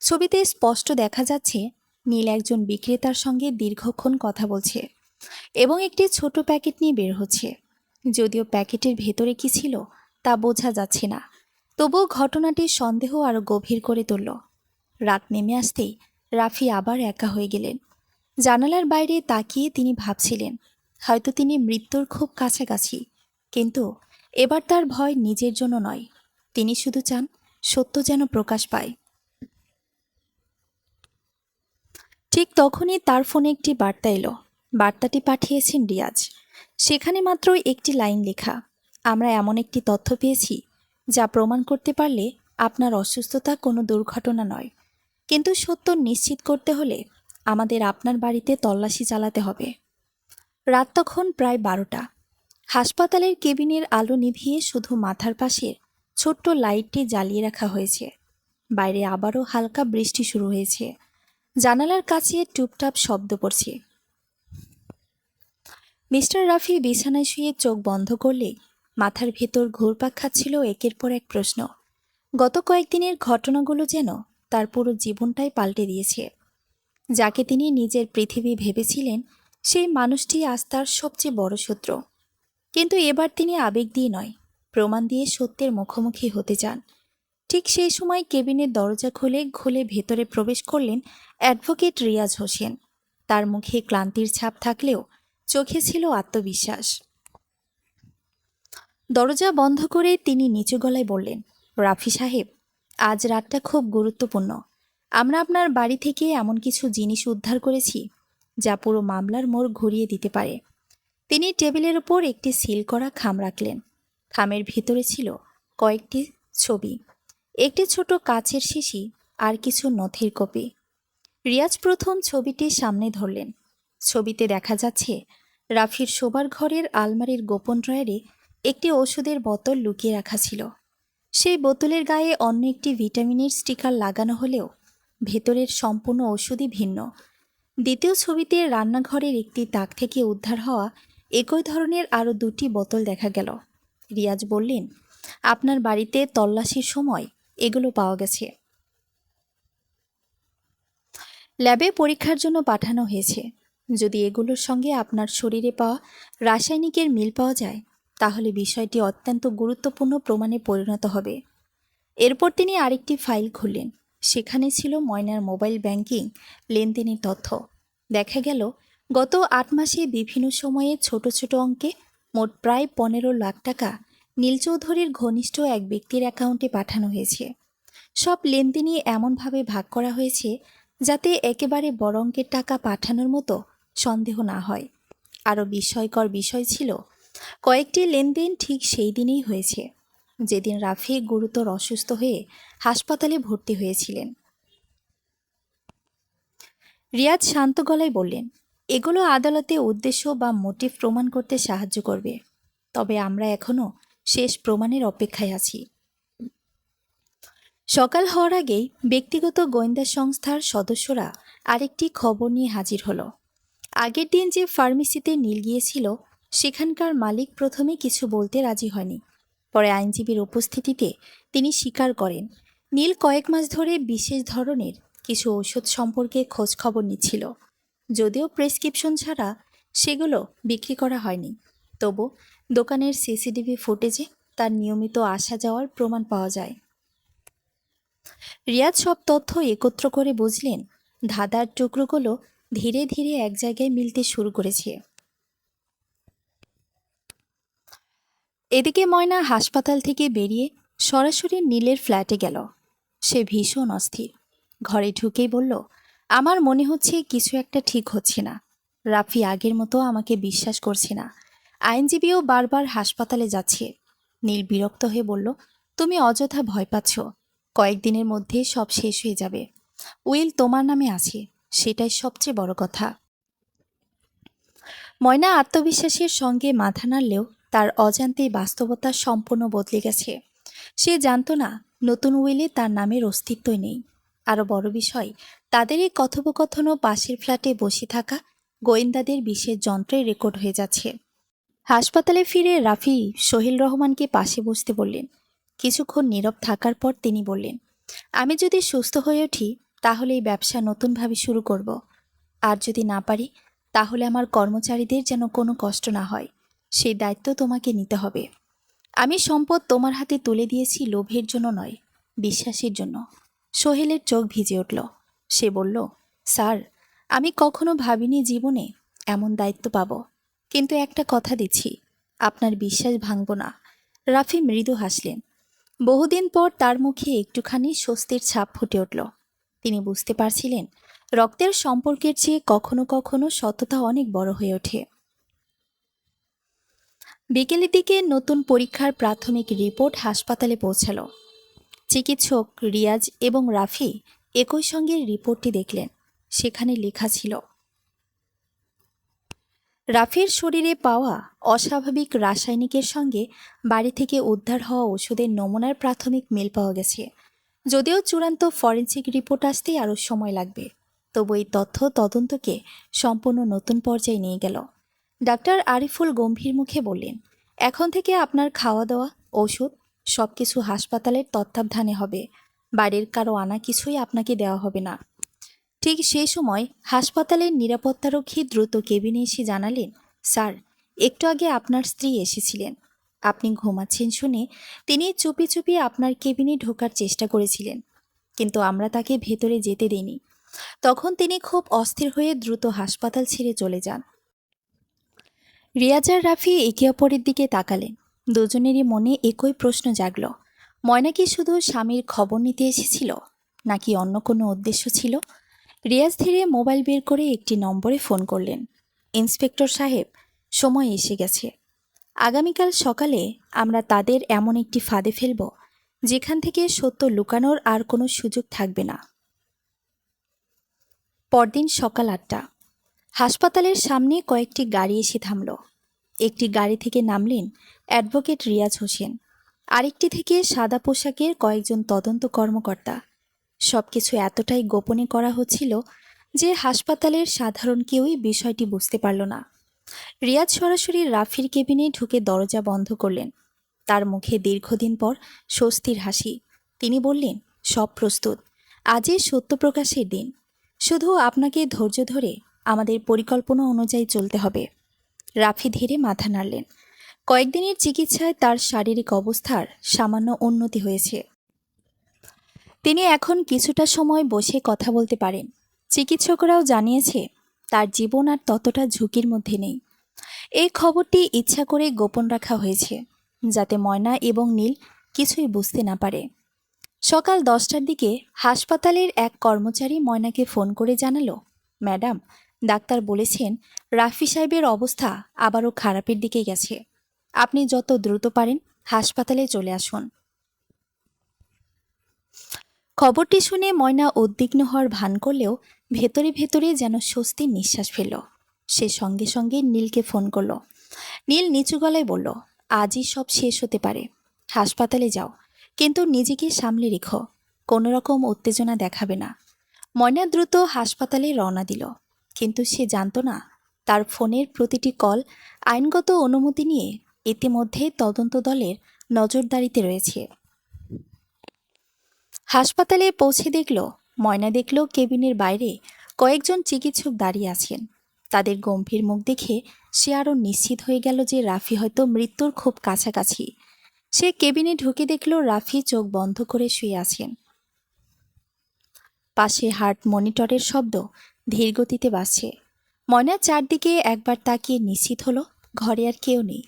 S1: ছবিতে স্পষ্ট দেখা যাচ্ছে নীল একজন বিক্রেতার সঙ্গে দীর্ঘক্ষণ কথা বলছে এবং একটি ছোট প্যাকেট নিয়ে বের হচ্ছে। যদিও প্যাকেটের ভেতরে কি ছিল তা বোঝা যাচ্ছে না, তবুও ঘটনাটির সন্দেহ আরও গভীর করে তুলল। রাত নেমে আসতেই রাফি আবার একা হয়ে গেলেন। জানালার বাইরে তাকিয়ে তিনি ভাবছিলেন, হয়তো তিনি মৃত্যুর খুব কাছাকাছি, কিন্তু এবার তার ভয় নিজের জন্য নয়। তিনি শুধু চান সত্য যেন প্রকাশ পায়। ঠিক তখনই তার ফোনে একটি বার্তা এলো। বার্তাটি পাঠিয়েছেন রিয়াজ। সেখানে মাত্র একটি লাইন লেখা, আমরা এমন একটি তথ্য পেয়েছি যা প্রমাণ করতে পারলে আপনার অসুস্থতা কোনো দুর্ঘটনা নয়, কিন্তু সত্য নিশ্চিত করতে হলে আমাদের আপনার বাড়িতে তল্লাশি চালাতে হবে। রাত তখন প্রায় 12টা। হাসপাতালের কেবিনের আলো নিভিয়ে শুধু মাথার পাশের ছোট্ট লাইটটি জ্বালিয়ে রাখা হয়েছে। বাইরে আবারও হালকা বৃষ্টি শুরু হয়েছে। জানালার কাছে টুপটাপ শব্দ পড়ছে। মিস্টার রাফি বিছানায় শুয়ে চোখ বন্ধ করলে মাথার ভেতর ঘুরপাক খাচ্ছিল একের পর এক প্রশ্ন। গত কয়েকদিনের ঘটনাগুলো যেন তার পুরো জীবনটাই পাল্টে দিয়েছে। যাকে তিনি নিজের পৃথিবী ভেবেছিলেন, সেই মানুষটি আজ তার সবচেয়ে বড় শত্রু। কিন্তু এবার তিনি আবেগ দিয়ে নয়, প্রমাণ দিয়ে সত্যের মুখোমুখি হতে চান। ঠিক সেই সময় কেবিনের দরজা খুলে ভেতরে প্রবেশ করলেন অ্যাডভোকেট রিয়াজ হোসেন। তার মুখে ক্লান্তির ছাপ থাকলেও চোখে ছিল আত্মবিশ্বাস। দরজা বন্ধ করে তিনি নিচু গলায় বললেন, রাফি সাহেব, আজ রাতটা খুব গুরুত্বপূর্ণ। আমরা আপনার বাড়ি থেকে এমন কিছু জিনিস উদ্ধার করেছি যা পুরো মামলার মোড় ঘুরিয়ে দিতে পারে। তিনি টেবিলের উপর একটি সিল করা খাম রাখলেন। খামের ভিতরে ছিল কয়েকটি ছবি, একটি ছোট কাচের শিশি আর কিছু নথির কপি। রিয়াজ প্রথম ছবিটি সামনে ধরলেন। ছবিতে দেখা যাচ্ছে রাফির শোবার ঘরের আলমারির গোপন ড্রয়ারে একটি ওষুধের বোতল লুকিয়ে রাখা ছিল। সেই বোতলের গায়ে অন্য একটি ভিটামিনের স্টিকার লাগানো হলেও ভেতরের সম্পূর্ণ ওষুধই ভিন্ন। দ্বিতীয় ছবিতে রান্নাঘরের একটি তাক থেকে উদ্ধার হওয়া একই ধরনের আরও দুটি বোতল দেখা গেল। রিয়াজ বললেন, আপনার বাড়িতে তল্লাশির সময় এগুলো পাওয়া গেছে। ল্যাবে পরীক্ষার জন্য পাঠানো হয়েছে। যদি এগুলোর সঙ্গে আপনার শরীরে পাওয়া রাসায়নিকের মিল পাওয়া যায়, তাহলে বিষয়টি অত্যন্ত গুরুত্বপূর্ণ প্রমাণে পরিণত হবে। এরপর তিনি আরেকটি ফাইল খুললেন। সেখানে ছিল ময়নার মোবাইল ব্যাংকিং লেনদেনের তথ্য। দেখা গেল গত ৮ মাসে বিভিন্ন সময়ে ছোট ছোট অঙ্কে মোট প্রায় ১৫ লাখ টাকা নীল চৌধুরীর ঘনিষ্ঠ এক ব্যক্তির অ্যাকাউন্টে পাঠানো হয়েছে। সব লেনদেনই এমনভাবে ভাগ করা হয়েছে যাতে একেবারে বড় অঙ্কের টাকা পাঠানোর মতো সন্দেহ না হয়। আরও বিস্ময়কর বিষয় ছিল, কয়েকটি লেনদেন ঠিক সেই দিনেই হয়েছে যেদিন রাফি গুরুতর অসুস্থ হয়ে হাসপাতালে ভর্তি হয়েছিলেন। রিয়াজ শান্ত গলায় বললেন, এগুলো আদালতে উদ্দেশ্য বা মোটিভ প্রমাণ করতে সাহায্য করবে, তবে আমরা এখনও শেষ প্রমাণের অপেক্ষায় আছি। সকাল হওয়ার আগেই ব্যক্তিগত গোয়েন্দা সংস্থার সদস্যরা আরেকটি খবর নিয়ে হাজির হলো। আগের দিন যে ফার্মেসিতে নীল গিয়েছিল, সেখানকার মালিক প্রথমে কিছু বলতে রাজি হয়নি। পরে আইনজীবীর উপস্থিতিতে তিনি স্বীকার করেন, নীল কয়েক মাস ধরে বিশেষ ধরনের কিছু ওষুধ সম্পর্কে খোঁজ খবর নিচ্ছিল। যদিও প্রেসক্রিপশন ছাড়া সেগুলো বিক্রি করা হয়নি, তবু দোকানের সিসিটিভি ফুটেজে তার নিয়মিত আসা যাওয়ার প্রমাণ পাওয়া যায়। রিয়াজ সব তথ্য একত্র করে বুঝলেন, ধাঁধার টুকরোগুলো ধীরে ধীরে এক জায়গায় মিলতে শুরু করেছে। এদিকে ময়না হাসপাতাল থেকে বেরিয়ে সরাসরি নীলের ফ্ল্যাটে গেল। সে ভীষণ অস্থির। ঘরে ঢুকেই বলল, আমার মনে হচ্ছে কিছু একটা ঠিক হচ্ছে না। রাফি আগের মতো আমাকে বিশ্বাস করছে না। আইনজীবীও বারবার হাসপাতালে যাচ্ছে। নীল বিরক্ত হয়ে বলল, তুমি অযথা ভয় পাচ্ছ। কয়েকদিনের মধ্যে সব শেষ হয়ে যাবে। উইল তোমার নামে আছে, সেটাই সবচেয়ে বড় কথা। ময়না আত্মবিশ্বাসের সঙ্গে মাথা নাড়লেও তার অজান্তেই বাস্তবতা সম্পূর্ণ বদলে গেছে। সে জানত না নতুন উইলে তার নামের অস্তিত্বই নেই। আরও বড় বিষয়, তাদের এই কথোপকথনও পাশের ফ্ল্যাটে বসে থাকা গোয়েন্দাদের বিশেষ যন্ত্রে রেকর্ড হয়ে যাচ্ছে। হাসপাতালে ফিরে রাফি সোহেল রহমানকে পাশে বসতে বললেন। কিছুক্ষণ নীরব থাকার পর তিনি বললেন, আমি যদি সুস্থ হয়ে উঠি তাহলে এই ব্যবসা নতুনভাবে শুরু করব। আর যদি না পারি, তাহলে আমার কর্মচারীদের যেন কোনো কষ্ট না হয়, সেই দায়িত্ব তোমাকে নিতে হবে। আমি সম্পদ তোমার হাতে তুলে দিয়েছি লোভের জন্য নয়, বিশ্বাসের জন্য। সোহেলের চোখ ভিজে উঠল। সে বলল, স্যার, আমি কখনো ভাবিনি জীবনে এমন দায়িত্ব পাব, কিন্তু একটা কথা দিচ্ছি, আপনার বিশ্বাস ভাঙব না। রাফি মৃদু হাসলেন। বহুদিন পর তার মুখে একটুখানি স্বস্তির ছাপ ফুটে উঠল। তিনি বুঝতে পারছিলেন, রক্তের সম্পর্কের চেয়ে কখনো কখনো সততা অনেক বড় হয়ে ওঠে। বিকেলের দিকে নতুন পরীক্ষার প্রাথমিক রিপোর্ট হাসপাতালে পৌঁছাল। চিকিৎসক রিয়াজ এবং রাফি একই সঙ্গে রিপোর্টটি দেখলেন। সেখানে লেখা ছিল, রাফির শরীরে পাওয়া অস্বাভাবিক রাসায়নিকের সঙ্গে বাড়ি থেকে উদ্ধার হওয়া ওষুধের নমুনার প্রাথমিক মিল পাওয়া গেছে। যদিও চূড়ান্ত ফরেনসিক রিপোর্ট আসতে আরও সময় লাগবে, তবু এই তথ্য তদন্তকে সম্পূর্ণ নতুন পর্যায়ে নিয়ে গেল। ডাক্তার আরিফুল গম্ভীর মুখে বললেন, এখন থেকে আপনার খাওয়া দাওয়া, ওষুধ সব কিছু হাসপাতালের তত্ত্বাবধানে হবে। বাইরের কারো আনা কিছুই আপনাকে দেওয়া হবে না। ঠিক সেই সময় হাসপাতালের নিরাপত্তারক্ষী দ্রুত কেবিনে এসে জানালেন, স্যার, একটু আগে আপনার স্ত্রী এসেছিলেন। আপনি ঘুমাচ্ছেন শুনে তিনি চুপি চুপি আপনার কেবিনে ঢোকার চেষ্টা করেছিলেন, কিন্তু আমরা তাকে ভেতরে যেতে দিইনি। তখন তিনি খুব অস্থির হয়ে দ্রুত হাসপাতাল ছেড়ে চলে যান। রিয়াজ আর রাফি একে অপরের দিকে তাকালেন। দুজনেরই মনে একই প্রশ্ন জাগল, ময়না কি শুধু স্বামীর খবর নিতে এসেছিল, নাকি অন্য কোনো উদ্দেশ্য ছিল? রিয়াজ ধীরে মোবাইল বের করে একটি নম্বরে ফোন করলেন। ইন্সপেক্টর সাহেব, সময় এসে গেছে। আগামীকাল সকালে আমরা তাদের এমন একটি ফাঁদে ফেলব যেখান থেকে সত্য লুকানোর আর কোনো সুযোগ থাকবে না। পরদিন সকাল ৮টা। হাসপাতালের সামনে কয়েকটি গাড়ি এসে থামল। একটি গাড়ি থেকে নামলেন অ্যাডভোকেট রিয়াজ হোসেন, আরেকটি থেকে সাদা পোশাকের কয়েকজন তদন্ত কর্মকর্তা। সবকিছু এতটাই গোপনে করা হচ্ছিল যে হাসপাতালের সাধারণ কেউই বিষয়টি বুঝতে পারল না। রিয়াজ সরাসরি রাফির কেবিনে ঢুকে দরজা বন্ধ করলেন। তার মুখে দীর্ঘদিন পর স্বস্তির হাসি। তিনি বললেন, সব প্রস্তুত, আজই সত্য প্রকাশের দিন। শুধু আপনাকে ধৈর্য ধরে আমাদের পরিকল্পনা অনুযায়ী চলতে হবে। রাফি ধীরে মাথা নাড়লেন। কয়েকদিনের চিকিৎসায় তার শারীরিক অবস্থার সামান্য উন্নতি হয়েছে। তিনি এখন কিছুটা সময় বসে কথা বলতে পারেন। চিকিৎসকরাও জানিয়েছে তার জীবন আর ততটা ঝুঁকির মধ্যে নেই। এই খবরটি ইচ্ছা করে গোপন রাখা হয়েছে, যাতে ময়না এবং নীল কিছুই বুঝতে না পারে। সকাল 10টার দিকে হাসপাতালের এক কর্মচারী ময়নাকে ফোন করে জানালো, ম্যাডাম, ডাক্তার বলেছেন রাফি সাহেবের অবস্থা আবারও খারাপের দিকে গেছে। আপনি যত দ্রুত পারেন হাসপাতালে চলে আসুন। খবরটি শুনে ময়না উদ্বিগ্ন হওয়ার ভান করলেও ভেতরে ভেতরে যেন স্বস্তির নিঃশ্বাস ফেলল। সে সঙ্গে সঙ্গে নীলকে ফোন করল। নীল নিচু গলায় বলল, আজই সব শেষ হতে পারে। হাসপাতালে যাও, কিন্তু নিজেকে সামলে রেখো, কোনো রকম উত্তেজনা দেখাবে না। ময়না দ্রুত হাসপাতালে রওনা দিল, কিন্তু সে জানত না তার ফোনের প্রতিটি কল আইনগত অনুমতি নিয়ে ইতিমধ্যে তদন্ত দলের নজরদারিতে রয়েছে। হাসপাতালে পৌঁছে ময়না দেখল কেবিনের বাইরে কয়েকজন চিকিৎসক দাঁড়িয়ে আছেন। তাদের গম্ভীর মুখ দেখে সে আরও নিশ্চিত হয়ে গেল যে রাফি হয়তো মৃত্যুর খুব কাছাকাছি। সে কেবিনে ঢুকে দেখল রাফি চোখ বন্ধ করে শুয়ে আছেন। পাশে হার্ট মনিটরের শব্দ ধীর গতিতে বাজছে। ময়না চারদিকে একবার তাকিয়ে নিশ্চিত হলো ঘরে আর কেউ নেই।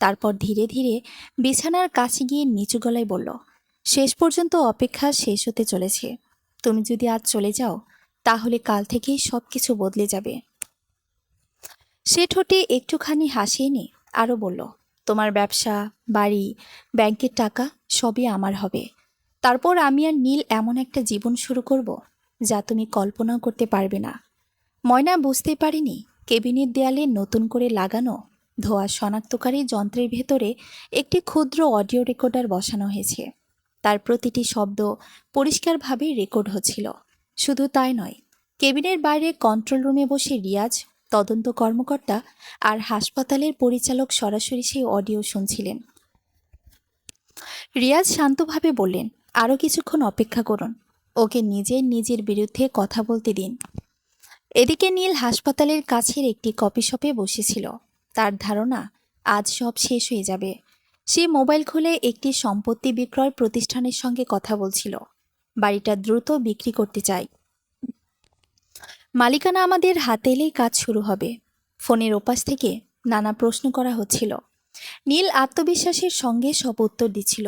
S1: তারপর ধীরে ধীরে বিছানার কাছে গিয়ে নিচু গলায় বলল, শেষ পর্যন্ত অপেক্ষা শেষ হতে চলেছে। তুমি যদি আজ চলে যাও তাহলে কাল থেকেই সব কিছু বদলে যাবে। সে ঠোঁটে একটুখানি হাসিয়ে নিয়ে আরও বলল, তোমার ব্যবসা, বাড়ি, ব্যাংকের টাকা সবই আমার হবে। তারপর আমি আর নীল এমন একটা জীবন শুরু করব যা তুমি কল্পনাও করতে পারবে না। ময়না বুঝতে পারেনি কেবিনের দেয়ালে নতুন করে লাগানো ধোঁয়া শনাক্তকারী যন্ত্রের ভেতরে একটি ক্ষুদ্র অডিও রেকর্ডার বসানো হয়েছে। তার প্রতিটি শব্দ পরিষ্কারভাবে রেকর্ড হচ্ছিল। শুধু তাই নয়, কেবিনের বাইরে কন্ট্রোল রুমে বসে রিয়াজ, তদন্ত কর্মকর্তা আর হাসপাতালের পরিচালক সরাসরি সেই অডিও শুনছিলেন। রিয়াজ শান্তভাবে বললেন, আরও কিছুক্ষণ অপেক্ষা করুন, ওকে নিজের বিরুদ্ধে কথা বলতে দিন। এদিকে নীল হাসপাতালের কাছের একটি কফি শপে বসেছিল। তার ধারণা আজ সব শেষ হয়ে যাবে। সে মোবাইল খুলে একটি সম্পত্তি বিক্রয় প্রতিষ্ঠানের সঙ্গে কথা বলছিল। বাড়িটা দ্রুত বিক্রি করতে চায়। মালিকানা আমাদের হাতে এলেই কাজ শুরু হবে। ফোনের ওপাশ থেকে নানা প্রশ্ন করা হচ্ছিল। নীল আত্মবিশ্বাসের সঙ্গে সব উত্তর দিচ্ছিল,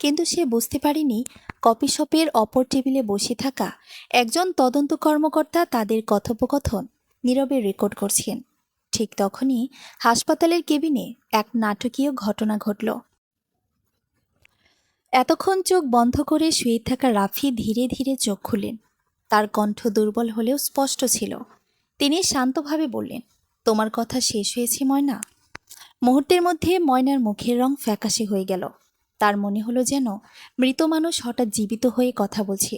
S1: কিন্তু সে বুঝতে পারেনি কফি শপের অপর টেবিলে বসে থাকা একজন তদন্ত কর্মকর্তা তাদের কথোপকথন নীরবে রেকর্ড করছেন। ঠিক তখনই হাসপাতালের কেবিনে এক নাটকীয় ঘটনা ঘটল। এতক্ষণ চোখ বন্ধ করে শুয়ে থাকা রাফি ধীরে ধীরে চোখ খুললেন। তার কণ্ঠ দুর্বল হলেও স্পষ্ট ছিল। তিনি শান্তভাবে বললেন, তোমার কথা শেষ হয়েছে ময়না। মুহূর্তের মধ্যে ময়নার মুখের রং ফ্যাকাশে হয়ে গেল। তার মনে হলো যেন মৃত মানুষ হঠাৎ জীবিত হয়ে কথা বলছে।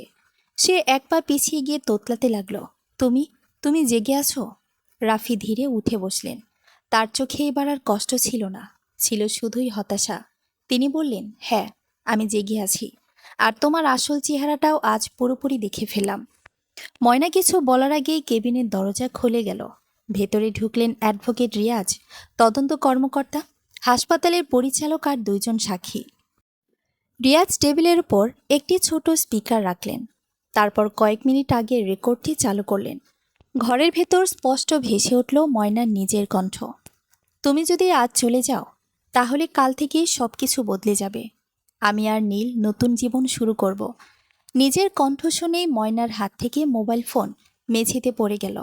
S1: সে এক পা পিছিয়ে গিয়ে তোতলাতে লাগলো, তুমি তুমি জেগে আছো? রাফি ধীরে উঠে বসলেন। তার চোখে এবার আর কষ্ট ছিল না, ছিল শুধুই হতাশা। তিনি বললেন, হ্যাঁ, আমি জেগে আছি। আর তোমার আসল চেহারাটাও আজ পুরোপুরি দেখে ফেললাম। ময়না কিছু বলার আগেই কেবিনের দরজা খুলে গেল। ভেতরে ঢুকলেন অ্যাডভোকেট রিয়াজ, তদন্ত কর্মকর্তা, হাসপাতালের পরিচালক আর দুইজন সাক্ষী। রিয়াজ টেবিলের উপর একটি ছোট স্পিকার রাখলেন। তারপর কয়েক মিনিট আগে রেকর্ডটি চালু করলেন। ঘরের ভেতর স্পষ্ট ভেসে উঠল ময়নার নিজের কণ্ঠ। তুমি যদি আজ চলে যাও তাহলে কাল থেকে সব কিছু বদলে যাবে। আমি আর নীল নতুন জীবন শুরু করব। নিজের কণ্ঠ শুনেই ময়নার হাত থেকে মোবাইল ফোন মেঝেতে পড়ে গেল।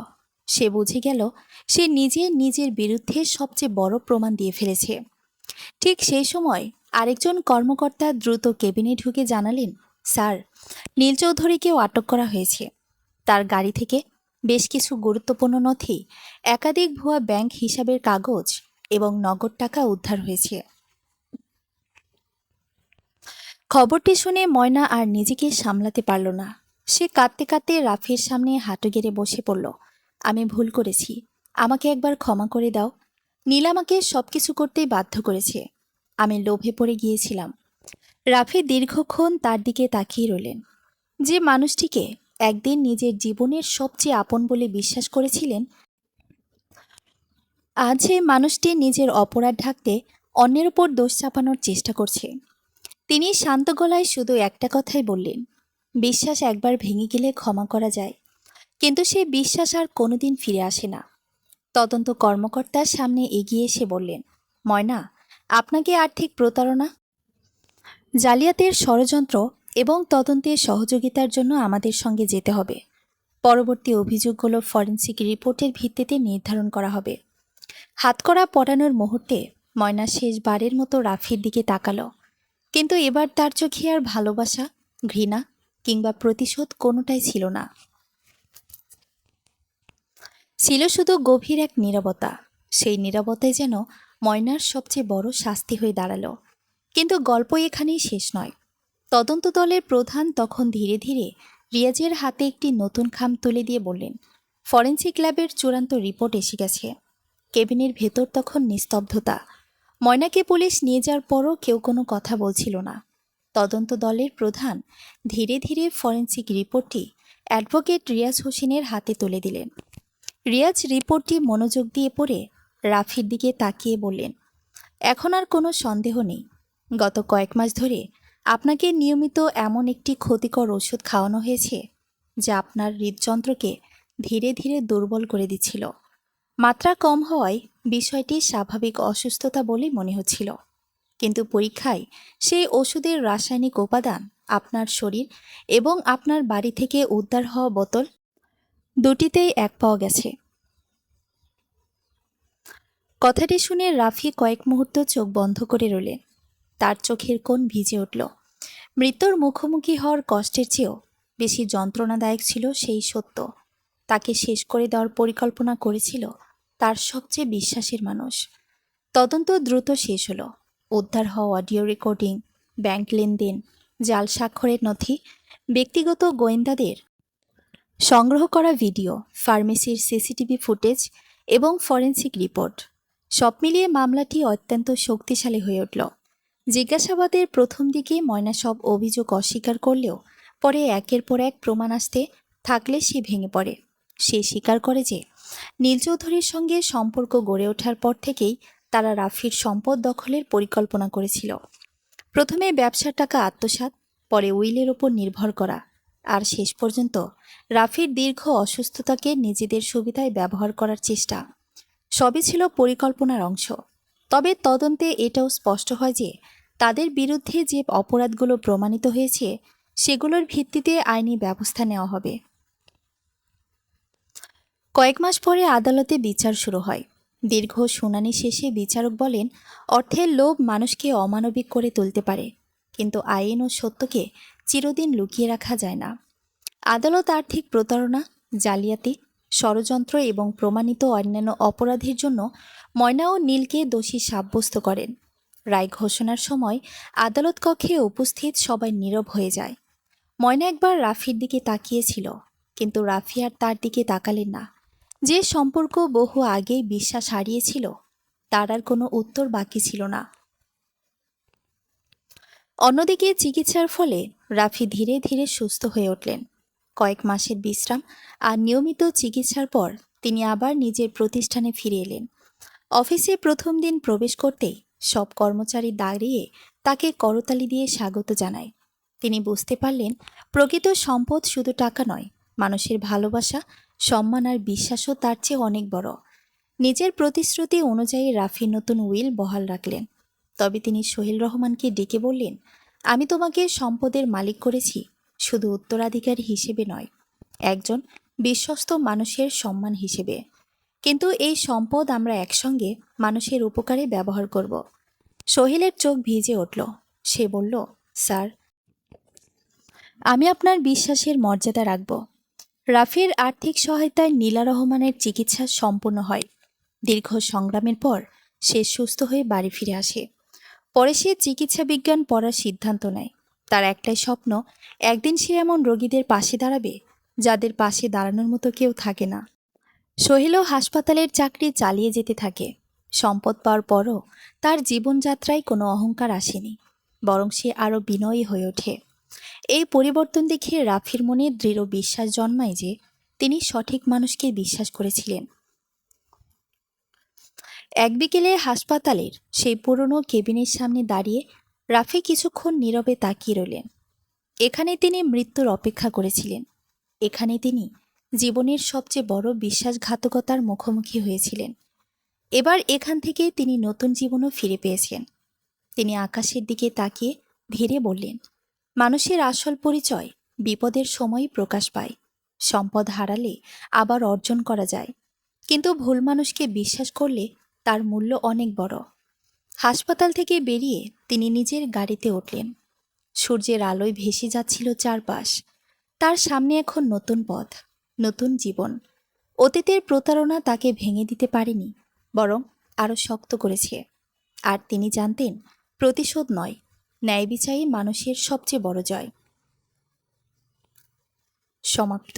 S1: সে বুঝে গেল সে নিজের বিরুদ্ধে সবচেয়ে বড় প্রমাণ দিয়ে ফেলেছে। ঠিক সেই সময় আরেকজন কর্মকর্তা দ্রুত কেবিনে ঢুকে জানালেন, স্যার, নীল চৌধুরীকেও আটক করা হয়েছে। তার গাড়ি থেকে বেশ কিছু গুরুত্বপূর্ণ নথি, একাধিক ভুয়া ব্যাংক হিসাবের কাগজ এবং নগদ টাকা উদ্ধার হয়েছে। খবরটি শুনে ময়না আর নিজেকে সামলাতে পারল না। সে কাঁদতে কাঁদতে রাফির সামনে হাঁটু গেড়ে বসে পড়ল। আমি ভুল করেছি, আমাকে একবার ক্ষমা করে দাও। নীল আমাকে সবকিছু করতেই বাধ্য করেছে। আমি লোভে পড়ে গিয়েছিলাম। রাফি দীর্ঘক্ষণ তার দিকে তাকিয়ে রইলেন। যে মানুষটিকে একদিন নিজের জীবনের সবচেয়ে আপন বলে বিশ্বাস করেছিলেন, আজ সেই মানুষটি নিজের অপরাধ ঢাকতে অন্যের উপর দোষ চাপানোর চেষ্টা করছে। তিনি শান্ত গলায় শুধু একটা কথাই বললেন, বিশ্বাস একবার ভেঙে গেলে ক্ষমা করা যায়, কিন্তু সেই বিশ্বাস আর কোনোদিন ফিরে আসে না। তদন্ত কর্মকর্তার সামনে এগিয়ে এসে বললেন, ময়না, আপনাকে আর্থিক প্রতারণা, জালিয়াতির ষড়যন্ত্র এবং তদন্তের সহযোগিতার জন্য আমাদের সঙ্গে যেতে হবে। পরবর্তী অভিযোগগুলো ফরেনসিক রিপোর্টের ভিত্তিতে নির্ধারণ করা হবে। হাতকড়া পরানোর মুহূর্তে ময়না শেষবারের মতো রাফির দিকে তাকালো, কিন্তু এবার তার চোখে আর ভালোবাসা, ঘৃণা কিংবা প্রতিশোধ কোনোটাই ছিল না। ছিল শুধু গভীর এক নীরবতা। সেই নীরবতাই যেন ময়নার সবচেয়ে বড় শাস্তি হয়ে দাঁড়ালো। কিন্তু গল্প এখানেই শেষ নয়। তদন্ত দলের প্রধান তখন ধীরে ধীরে রিয়াজের হাতে একটি নতুন খাম তুলে দিয়ে বললেন, ফরেনসিক ল্যাবের চূড়ান্ত রিপোর্ট এসে গেছে। কেবিনের ভেতর তখন নিস্তব্ধতা। ময়নাকে পুলিশ নিয়ে যাওয়ার পরও কেউ কোনো কথা বলছিল না। তদন্ত দলের প্রধান ধীরে ধীরে ফরেনসিক রিপোর্টটি অ্যাডভোকেট রিয়াজ হোসেনের হাতে তুলে দিলেন। রিয়াজ রিপোর্টটি মনোযোগ দিয়ে পড়ে রাফির দিকে তাকিয়ে বললেন, এখন আর কোনো সন্দেহ নেই। গত কয়েক মাস ধরে আপনাকে নিয়মিত এমন একটি ক্ষতিকর ওষুধ খাওয়ানো হয়েছে যা আপনার হৃদযন্ত্রকে ধীরে ধীরে দুর্বল করে দিচ্ছিল। মাত্রা কম হওয়ায় বিষয়টি স্বাভাবিক অসুস্থতা বলেই মনে হচ্ছিল, কিন্তু পরীক্ষায় সেই ওষুধের রাসায়নিক উপাদান আপনার শরীর এবং আপনার বাড়ি থেকে উদ্ধার হওয়া বোতল দুটিতেই এক পাওয়া গেছে। কথাটি শুনে রাফি কয়েক মুহূর্ত চোখ বন্ধ করে রইলেন। তার চোখের কোণ ভিজে উঠল। মৃত্যুর মুখোমুখি হওয়ার কষ্টের চেয়েও বেশি যন্ত্রণাদায়ক ছিল সেই সত্য। তাকে শেষ করে দেওয়ার পরিকল্পনা করেছিল তার সবচেয়ে বিশ্বাসের মানুষ। তদন্ত দ্রুত শেষ হলো। উদ্ধার হওয়া অডিও রেকর্ডিং, ব্যাংক লেনদেন, জাল স্বাক্ষরের নথি, ব্যক্তিগত গোয়েন্দাদের সংগ্রহ করা ভিডিও, ফার্মেসির সিসিটিভি ফুটেজ এবং ফরেনসিক রিপোর্ট, সব মিলিয়ে মামলাটি অত্যন্ত শক্তিশালী হয়ে উঠল। জিজ্ঞাসাবাদের প্রথম দিকে ময়না সব অভিযোগ অস্বীকার করলেও পরে একের পর এক প্রমাণ আসতে থাকলে সে ভেঙে পড়ে। সে স্বীকার করে যে নীল চৌধুরীর সঙ্গে সম্পর্ক গড়ে ওঠার পর থেকেই তারা রাফির সম্পদ দখলের পরিকল্পনা করেছিল। প্রথমে ব্যবসার টাকা আত্মসাৎ, পরে উইলের ওপর নির্ভর করা, আর শেষ পর্যন্ত রাফির দীর্ঘ অসুস্থতাকে নিজেদের সুবিধায় ব্যবহার করার চেষ্টা। সবই ছিল পরিকল্পনার অংশ। তবে তদন্তে এটাও স্পষ্ট হয় যে তাদের বিরুদ্ধে যে অপরাধগুলো প্রমাণিত হয়েছে সেগুলোর ভিত্তিতে আইনি ব্যবস্থা নেওয়া হবে। কয়েক মাস পরে আদালতে বিচার শুরু হয়। দীর্ঘ শুনানি শেষে বিচারক বলেন, অর্থের লোভ মানুষকে অমানবিক করে তুলতে পারে, কিন্তু আইন ও সত্যকে চিরদিন লুকিয়ে রাখা যায় না। আদালত আর্থিক প্রতারণা, জালিয়াতি, ষড়যন্ত্র এবং প্রমাণিত অন্যান্য অপরাধের জন্য ময়না ও নীলকে দোষী সাব্যস্ত করেন। রায় ঘোষণার সময় আদালত কক্ষে উপস্থিত সবাই নীরব হয়ে যায়। ময়না একবার রাফির দিকে তাকিয়েছিল, কিন্তু রাফি আর তার দিকে তাকালেন না। যে সম্পর্ক বহু আগেই বিশ্বাস হারিয়েছিল তার আর কোনো উত্তর বাকি ছিল না। অন্যদিকে চিকিৎসার ফলে রাফি ধীরে ধীরে সুস্থ হয়ে উঠলেন। কয়েক মাসের বিশ্রাম আর নিয়মিত চিকিৎসার পর তিনি আবার নিজের প্রতিষ্ঠানে ফিরে এলেন। অফিসে প্রথম দিন প্রবেশ করতেই সব কর্মচারী দাঁড়িয়ে তাকে করতালি দিয়ে স্বাগত জানায়। তিনি বুঝতে পারলেন প্রকৃত সম্পদ শুধু টাকা নয়, মানুষের ভালোবাসা, সম্মান আর বিশ্বাসও তার চেয়ে অনেক বড়। নিজের প্রতিশ্রুতি অনুযায়ী রাফি নতুন উইল বহাল রাখলেন। তবে তিনি সোহেল রহমানকে ডেকে বললেন, আমি তোমাকে সম্পদের মালিক করেছি শুধু উত্তরাধিকারী হিসেবে নয়, একজন বিশ্বস্ত মানুষের সম্মান হিসেবে। কিন্তু এই সম্পদ আমরা একসঙ্গে মানুষের উপকারে ব্যবহার করব। সোহেলের চোখ ভিজে উঠল। সে বলল, স্যার, আমি আপনার বিশ্বাসের মর্যাদা রাখব। রাফির আর্থিক সহায়তায় নীলা রহমানের চিকিৎসা সম্পূর্ণ হয়। দীর্ঘ সংগ্রামের পর সে সুস্থ হয়ে বাড়ি ফিরে আসে। পরে সে চিকিৎসা বিজ্ঞান পড়ার সিদ্ধান্ত নেয়। তার একটাই স্বপ্ন, একদিন সে এমন রোগীদের পাশে দাঁড়াবে যাদের পাশে দাঁড়ানোর মতো কেউ থাকে না। সোহেলও হাসপাতালের চাকরি চালিয়ে যেতে থাকে। সম্পদ পাওয়ার পরও তার জীবনযাত্রায় কোনো অহংকার আসেনি, বরং সে আরও বিনয়ী হয়ে ওঠে। এই পরিবর্তন দেখে রাফির মনে দৃঢ় বিশ্বাস জন্মায় যে তিনি সঠিক মানুষকে বিশ্বাস করেছিলেন। এক বিকেলে হাসপাতালের সেই পুরনো কেবিনের সামনে দাঁড়িয়ে রাফি কিছুক্ষণ নীরবে তাকিয়ে রইলেন। এখানে তিনি মৃত্যুর অপেক্ষা করেছিলেন। এখানে তিনি জীবনের সবচেয়ে বড় বিশ্বাসঘাতকতার মুখোমুখি হয়েছিলেন। এবার এখান থেকে তিনি নতুন জীবনও ফিরে পেয়েছেন। তিনি আকাশের দিকে তাকিয়ে ধীরে বললেন, মানুষের আসল পরিচয় বিপদের সময়ই প্রকাশ পায়। সম্পদ হারালে আবার অর্জন করা যায়, কিন্তু ভুল মানুষকে বিশ্বাস করলে তার মূল্য অনেক বড়। হাসপাতাল থেকে বেরিয়ে তিনি নিজের গাড়িতে উঠলেন। সূর্যের আলোয় ভেসে যাচ্ছিল চারপাশ। তার সামনে এখন নতুন পথ, নতুন জীবন। অতীতের প্রতারণা তাকে ভেঙে দিতে পারেনি, বরং আরও শক্ত করেছে। আর তিনি জানতেন, প্রতিশোধ নয়, ন্যায় বিচারই মানুষের সবচেয়ে বড় জয়। সমাপ্ত।